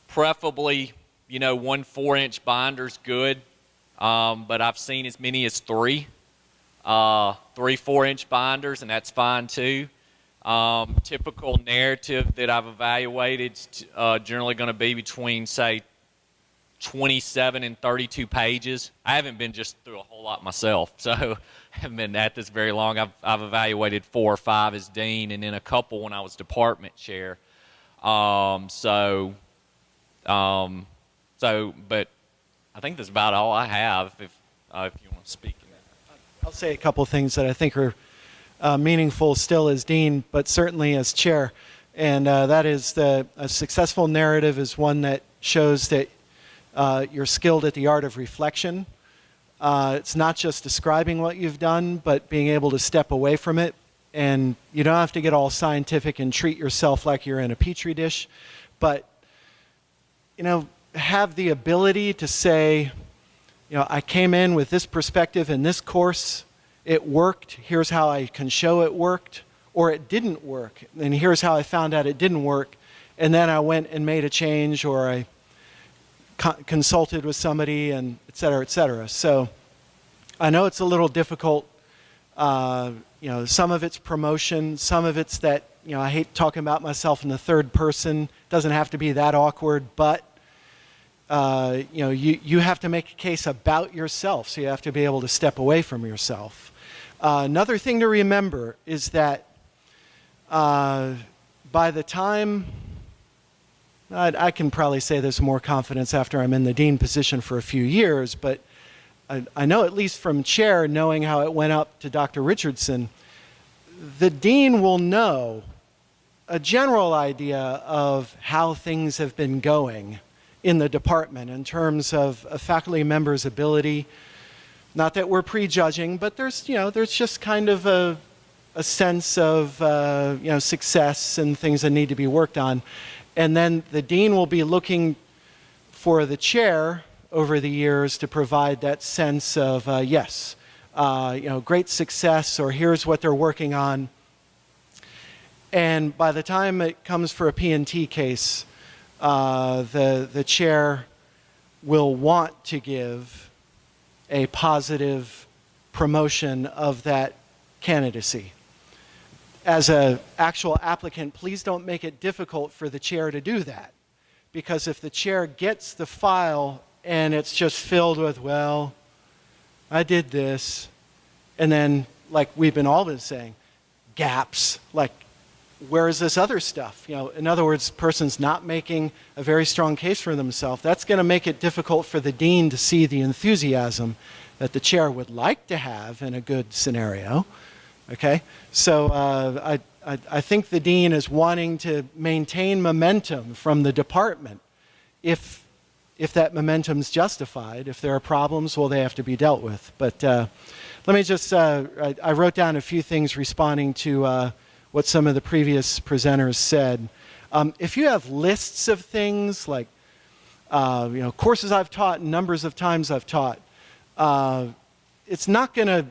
Speaker 9: Preferably, 1 4-inch binder's good. But I've seen as many as 3 4-inch binders, and that's fine too. Typical narrative that I've evaluated is generally going to be between, say, 27 and 32 pages. I haven't been just through a whole lot myself, so I haven't been at this very long. I've evaluated 4 or 5 as dean, and then a couple when I was department chair. But I think that's about all I have. If you want to speak.
Speaker 10: I'll say a couple things that I think are meaningful still as dean, but certainly as chair. And that is a successful narrative is one that shows that you're skilled at the art of reflection. It's not just describing what you've done, but being able to step away from it. And you don't have to get all scientific and treat yourself like you're in a petri dish, but have the ability to say, I came in with this perspective in this course, it worked, here's how I can show it worked, or it didn't work, and here's how I found out it didn't work, and then I went and made a change, or I consulted with somebody, and et cetera, et cetera. So I know it's a little difficult. Some of it's promotion, some of it's that, I hate talking about myself in the third person, doesn't have to be that awkward, but you have to make a case about yourself, so you have to be able to step away from yourself. Another thing to remember is that by the time, I can probably say this with more confidence after I'm in the dean position for a few years, but I know at least from chair, knowing how it went up to Dr. Richardson, the dean will know a general idea of how things have been going in the department in terms of a faculty member's ability. Not that we're prejudging, but there's just kind of a sense of success and things that need to be worked on. And then the dean will be looking for the chair over the years to provide that sense of yes, great success, or here's what they're working on. And by the time it comes for a P&T case, the chair will want to give a positive promotion of that candidacy. as an actual applicant, please don't make it difficult for the chair to do that. Because if the chair gets the file and it's just filled with, well, I did this, and then, like we've been all been saying, gaps, like, where is this other stuff? You know, in other words, person's not making a very strong case for themselves. That's going to make it difficult for the dean to see the enthusiasm that the chair would like to have in a good scenario. Okay, so I think the dean is wanting to maintain momentum from the department. If that momentum's justified, if there are problems, well, they have to be dealt with. But let me just, I wrote down a few things responding to what some of the previous presenters said. If you have lists of things like, courses I've taught and numbers of times I've taught, it's not going to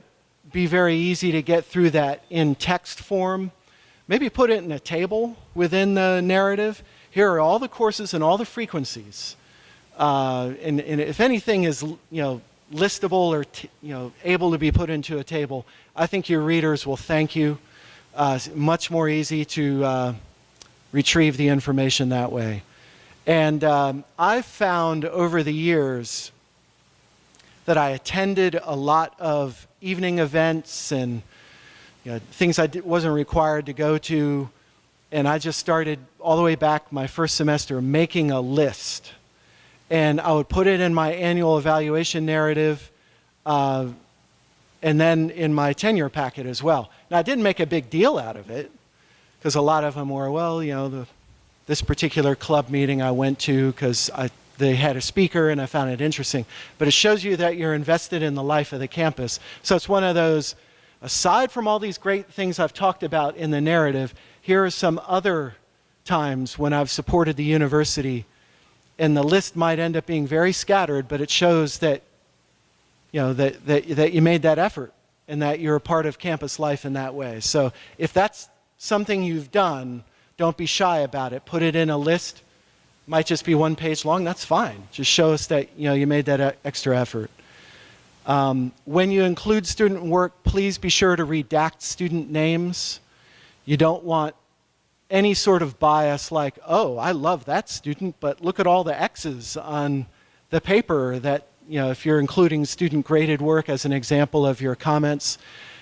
Speaker 10: be very easy to get through that in text form. Maybe put it in a table within the narrative. Here are all the courses and all the frequencies. And if anything is, listable or able to be put into a table, I think your readers will thank you. Much more easy to retrieve the information that way. And I've found over the years that I attended a lot of evening events and things I wasn't required to go to, and I just started all the way back my first semester making a list. And I would put it in my annual evaluation narrative, and then in my tenure packet as well. Now, I didn't make a big deal out of it, because a lot of them were, well, this particular club meeting I went to because they had a speaker and I found it interesting. But it shows you that you're invested in the life of the campus. So it's one of those, aside from all these great things I've talked about in the narrative, here are some other times when I've supported the university, and the list might end up being very scattered, but it shows that that you made that effort and that you're a part of campus life in that way. So if that's something you've done, don't be shy about it. Put it in a list. Might just be one page long. That's fine. Just show us that you made that extra effort. When you include student work, please be sure to redact student names. You don't want any sort of bias like, oh, I love that student, but look at all the X's on the paper that, if you're including student graded work as an example of your comments,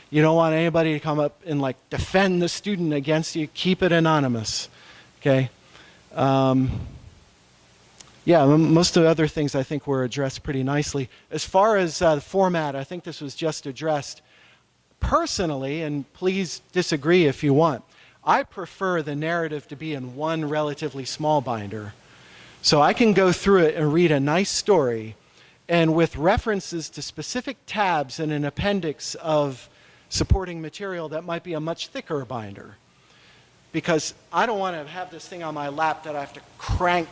Speaker 10: you don't want anybody to come up and defend the student against you. Keep it anonymous, okay? Most of the other things I think were addressed pretty nicely. As far as the format, I think this was just addressed. Personally, and please disagree if you want, I prefer the narrative to be in one relatively small binder. So I can go through it and read a nice story, and with references to specific tabs and an appendix of supporting material that might be a much thicker binder. Because I don't want to have this thing on my lap that I have to crank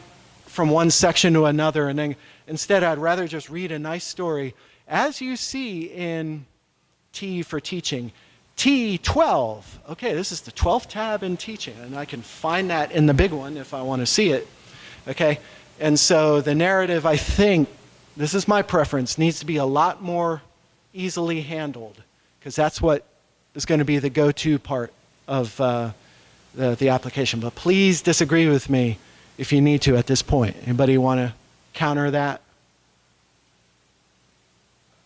Speaker 10: from one section to another, and then instead I'd rather just read a nice story. As you see in T for teaching, T12, okay, this is the 12th tab in teaching, and I can find that in the big one if I want to see it, okay? And so the narrative, I think, this is my preference, needs to be a lot more easily handled, because that's what is going to be the go-to part of the application. But please disagree with me if you need to at this point. Anybody want to counter that?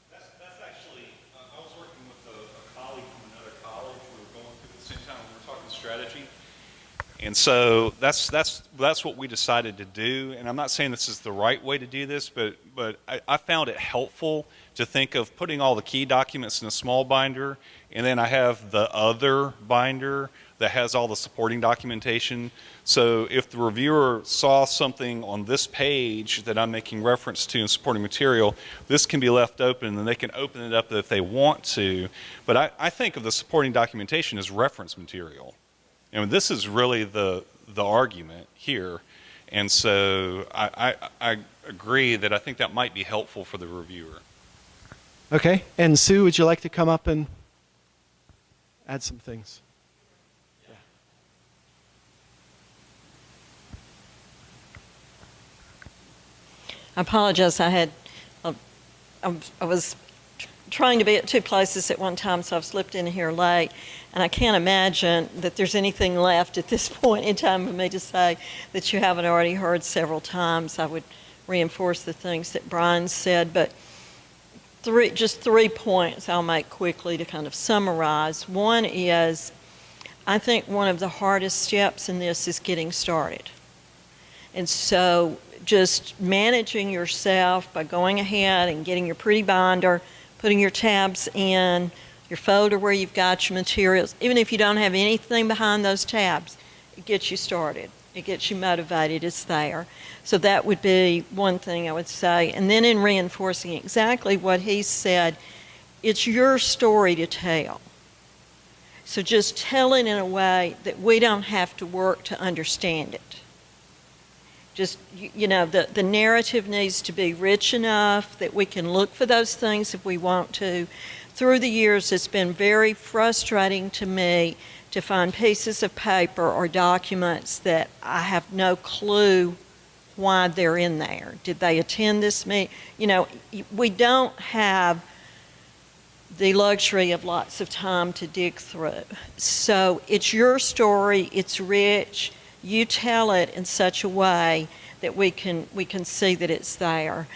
Speaker 2: That's actually, I was working with a colleague from another college. We were going through it at the same time. We were talking strategy. And so that's what we decided to do. And I'm not saying this is the right way to do this, but I found it helpful to think of putting all the key documents in a small binder, and then I have the other binder that has all the supporting documentation. So if the reviewer saw something on this page that I'm making reference to in supporting material, this can be left open and they can open it up if they want to. But I think of the supporting documentation as reference material. And this is really the argument here. And so I agree that I think that might be helpful for the reviewer.
Speaker 10: Okay, and Sue, would you like to come up and add some things?
Speaker 11: I apologize. I was trying to be at two places at one time, so I've slipped in here late. And I can't imagine that there's anything left at this point in time for me to say that you haven't already heard several times. I would reinforce the things that Brian said, but just 3 points I'll make quickly to kind of summarize. One is, I think one of the hardest steps in this is getting started. And so just managing yourself by going ahead and getting your pretty binder, putting your tabs in, your folder where you've got your materials. Even if you don't have anything behind those tabs, it gets you started. It gets you motivated. It's there. So that would be one thing I would say. And then in reinforcing exactly what he said, it's your story to tell. So just tell it in a way that we don't have to work to understand it. Just, the narrative needs to be rich enough that we can look for those things if we want to. Through the years, it's been very frustrating to me to find pieces of paper or documents that I have no clue why they're in there. Did they attend this meeting? We don't have the luxury of lots of time to dig through. So it's your story, it's rich. You tell it in such a way that we can see that it's there.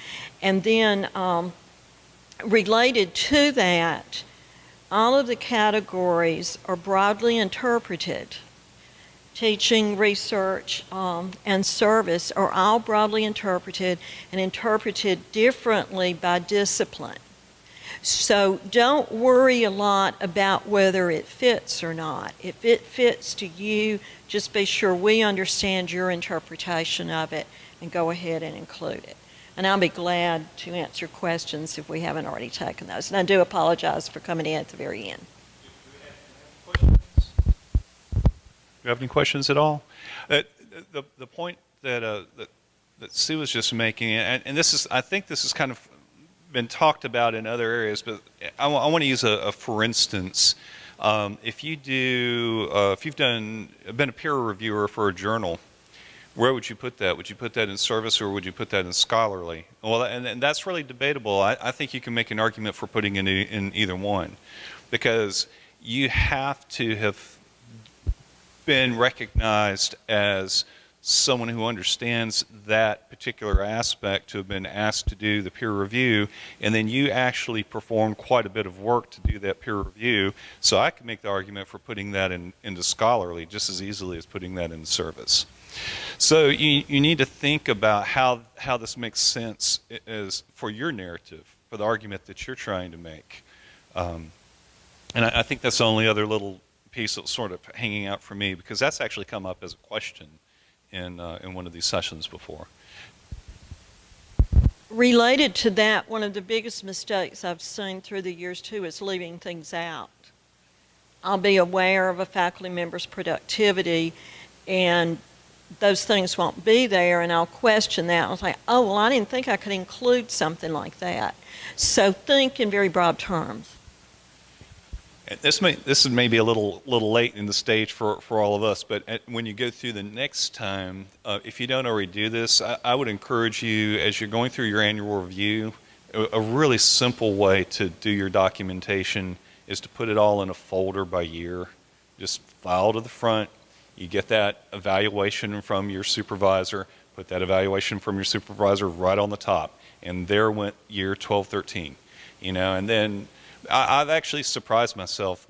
Speaker 11: And then related to that, all of the categories are broadly interpreted. Teaching, research, and service are all broadly interpreted and interpreted differently by discipline. So don't worry a lot about whether it fits or not. If it fits to you, just be sure we understand your interpretation of it and go ahead and include it. And I'll be glad to answer questions if we haven't already taken those. And I do apologize for coming in at the very end.
Speaker 2: Do you have any questions at all? The point that Sue was just making, and I think this is kind of been talked about in other areas, but I want to use a for instance. If you've been a peer reviewer for a journal, where would you put that? Would you put that in service or would you put that in scholarly? Well, and that's really debatable. I think you can make an argument for putting it in either one, because you have to have been recognized as someone who understands that particular aspect to have been asked to do the peer review, and then you actually perform quite a bit of work to do that peer review. So I can make the argument for putting that into scholarly just as easily as putting that in service. So you need to think about how this makes sense as for your narrative, for the argument that you're trying to make. And I think that's the only other little piece that's sort of hanging out for me, because that's actually come up as a question in one of these sessions before.
Speaker 11: Related to that, one of the biggest mistakes I've seen through the years too is leaving things out. I'll be aware of a faculty member's productivity and those things won't be there, and I'll question that. I'll say, oh, well, I didn't think I could include something like that. So think in very broad terms.
Speaker 2: This is maybe a little late in the stage for all of us, but when you go through the next time, if you don't already do this, I would encourage you, as you're going through your annual review, a really simple way to do your documentation is to put it all in a folder by year. Just file to the front. You get that evaluation from your supervisor, put that evaluation from your supervisor right on the top, and there went year 12-13, and then I've actually surprised myself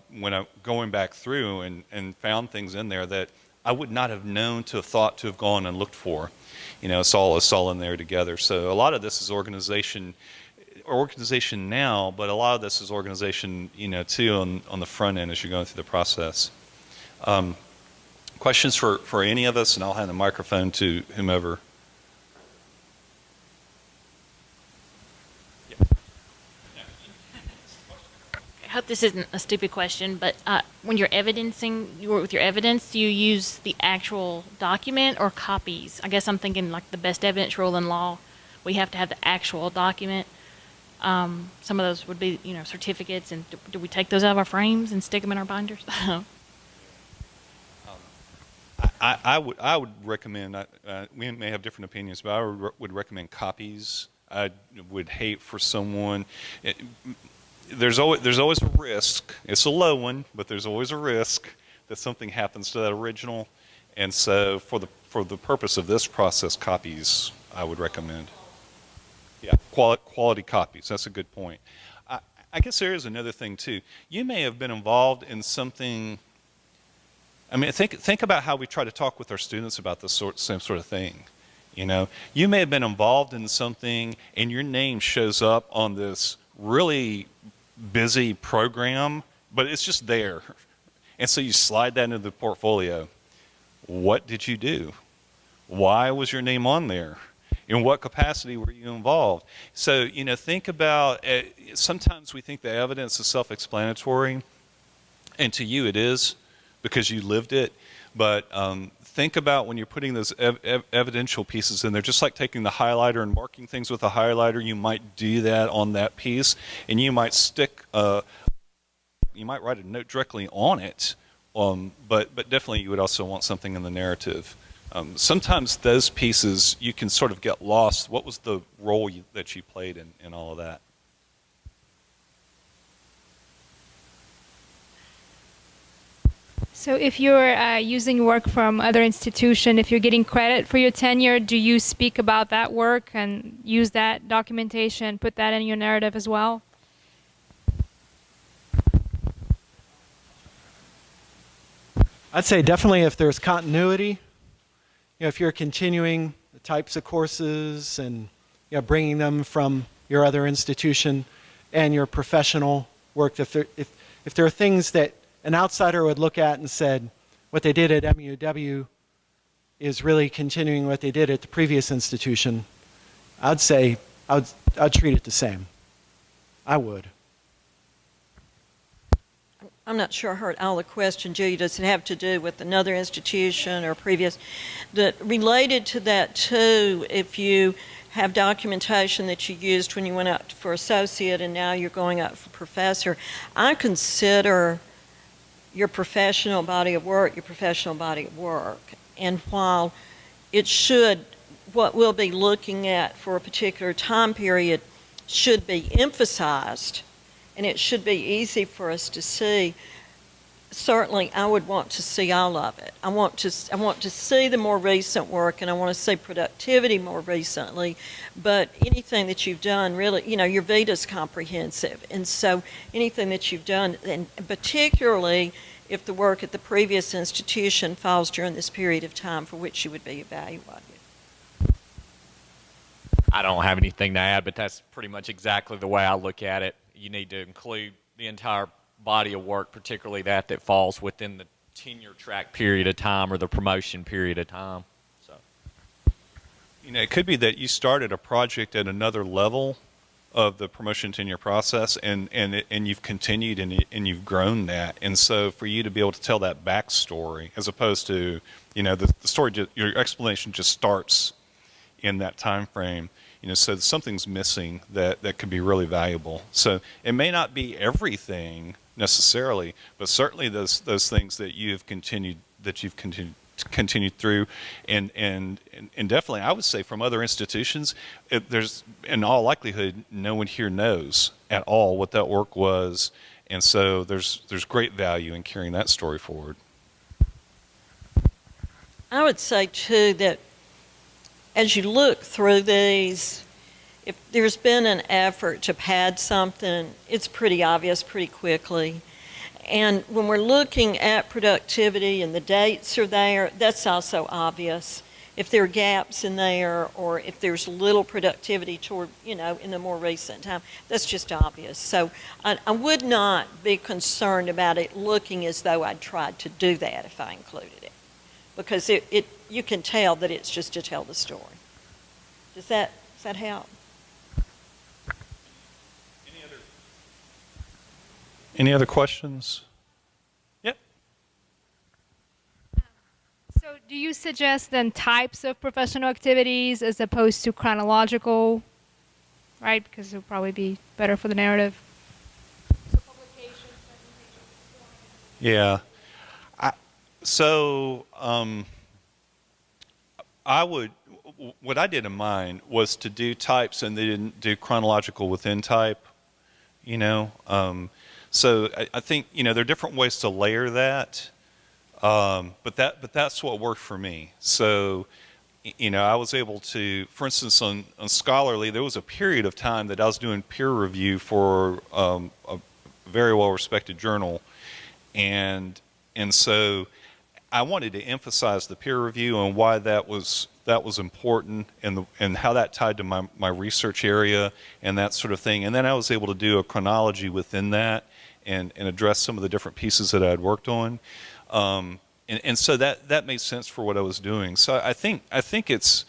Speaker 2: when I'm going back through and found things in there that I would not have known to have thought to have gone and looked for. It's all in there together. So a lot of this is organization now, but a lot of this is organization, too, on the front end as you're going through the process. Questions for any of us, and I'll hand the microphone to whomever.
Speaker 12: I hope this isn't a stupid question, but when you're evidencing, you work with your evidence, do you use the actual document or copies? I guess I'm thinking like the best evidence rule in law, we have to have the actual document. Some of those would be, certificates, and do we take those out of our frames and stick them in our binders?
Speaker 2: I would recommend, we may have different opinions, but I would recommend copies. I would hate for someone, there's always a risk. It's a low one, but there's always a risk that something happens to that original. And so for the purpose of this process, copies I would recommend. Yeah, quality copies. That's a good point. I guess there is another thing too. You may have been involved in something. I mean, think about how we try to talk with our students about this same sort of thing. You know, you may have been involved in something, and your name shows up on this really busy program, but it's just there, and so you slide that into the portfolio. What did you do? Why was your name on there? In what capacity were you involved? So, you know, think about, sometimes we think the evidence is self-explanatory, and to you it is because you lived it, but think about when you're putting those evidential pieces in there, just like taking the highlighter and marking things with a highlighter, you might do that on that piece, and you might you might write a note directly on it, but definitely you would also want something in the narrative. Sometimes those pieces, you can sort of get lost. What was the role that you played in all of that?
Speaker 13: So if you're using work from other institution, if you're getting credit for your tenure, do you speak about that work and use that documentation, put that in your narrative as well?
Speaker 10: I'd say definitely if there's continuity. You know, if you're continuing the types of courses and bringing them from your other institution and your professional work, if there are things that an outsider would look at and said, what they did at MUW is really continuing what they did at the previous institution, I'd say I'd treat it the same. I would.
Speaker 11: I'm not sure I heard all the question, Julie. Does it have to do with another institution or previous? Related to that too, if you have documentation that you used when you went out for associate and now you're going out for professor, I consider your professional body of work. And while it should, what we'll be looking at for a particular time period should be emphasized, and it should be easy for us to see. Certainly, I would want to see all of it. I want to see the more recent work, and I want to see productivity more recently. But anything that you've done, really, your Vita's comprehensive, and so anything that you've done, and particularly if the work at the previous institution falls during this period of time for which you would be evaluated.
Speaker 9: I don't have anything to add, but that's pretty much exactly the way I look at it. You need to include the entire body of work, particularly that falls within the tenure track period of time or the promotion period of time. So,
Speaker 2: it could be that you started a project at another level of the promotion tenure process, and you've continued and you've grown that, and so for you to be able to tell that backstory as opposed to the story, your explanation just starts in that time frame. So something's missing that could be really valuable. So it may not be everything necessarily, but certainly those things that you've continued through, and definitely I would say from other institutions, there's in all likelihood no one here knows at all what that work was, and so there's great value in carrying that story forward.
Speaker 11: I would say too that as you look through these, if there's been an effort to pad something, it's pretty obvious pretty quickly. And when we're looking at productivity and the dates are there, that's also obvious. If there are gaps in there or if there's little productivity toward, in the more recent time, that's just obvious. So I would not be concerned about it looking as though I'd tried to do that if I included it. Because you can tell that it's just to tell the story. Does that help?
Speaker 2: Any other questions? Yep.
Speaker 13: So do you suggest then types of professional activities as opposed to chronological, right? Because it would probably be better for the narrative. So publications, presentations,
Speaker 2: Yeah. What I did in mine was to do types and they didn't do chronological within type. you know. So I think, you know, there are different ways to layer that, but that's what worked for me. So, you know, I was able to, for instance, on Scholarly, there was a period of time that I was doing peer review for a very well-respected journal, and so I wanted to emphasize the peer review and why that was important, and how that tied to my research area and that sort of thing. And then I was able to do a chronology within that and address some of the different pieces that I had worked on. And so that made sense for what I was doing. So I think it's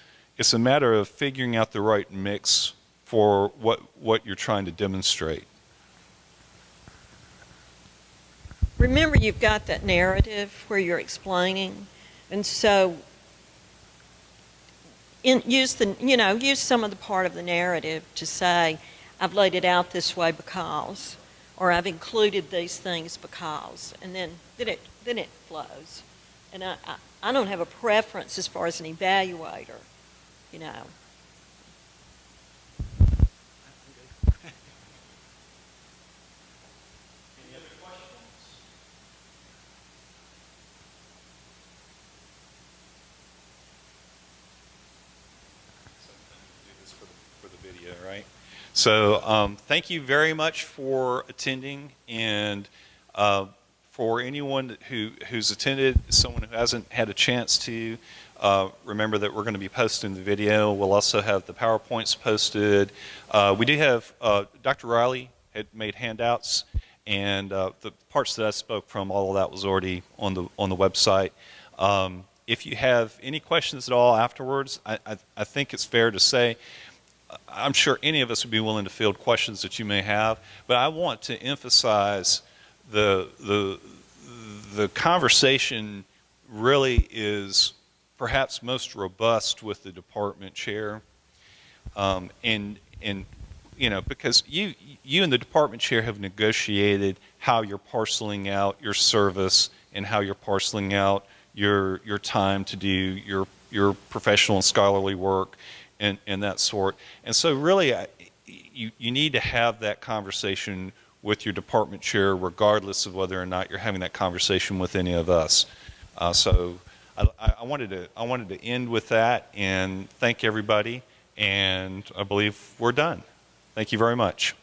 Speaker 2: a matter of figuring out the right mix for what you're trying to demonstrate.
Speaker 11: Remember, you've got that narrative where you're explaining, and so use some of the part of the narrative to say, I've laid it out this way because, or I've included these things because, and then it flows. And I don't have a preference as far as an evaluator, you know.
Speaker 2: Any other questions? Do this for the video, right? So thank you very much for attending, and for anyone who's attended, someone who hasn't had a chance to, remember that we're going to be posting the video. We'll also have the PowerPoints posted. We do have, Dr. Riley had made handouts, and the parts that I spoke from, all of that was already on the website. If you have any questions at all afterwards, I think it's fair to say, I'm sure any of us would be willing to field questions that you may have, but I want to emphasize the conversation really is perhaps most robust with the department chair, and you know, because you and the department chair have negotiated how you're parceling out your service and how you're parceling out your time to do your professional and scholarly work and that sort. And so really you need to have that conversation with your department chair, regardless of whether or not you're having that conversation with any of us. So I wanted to end with that and thank everybody, and I believe we're done. Thank you very much.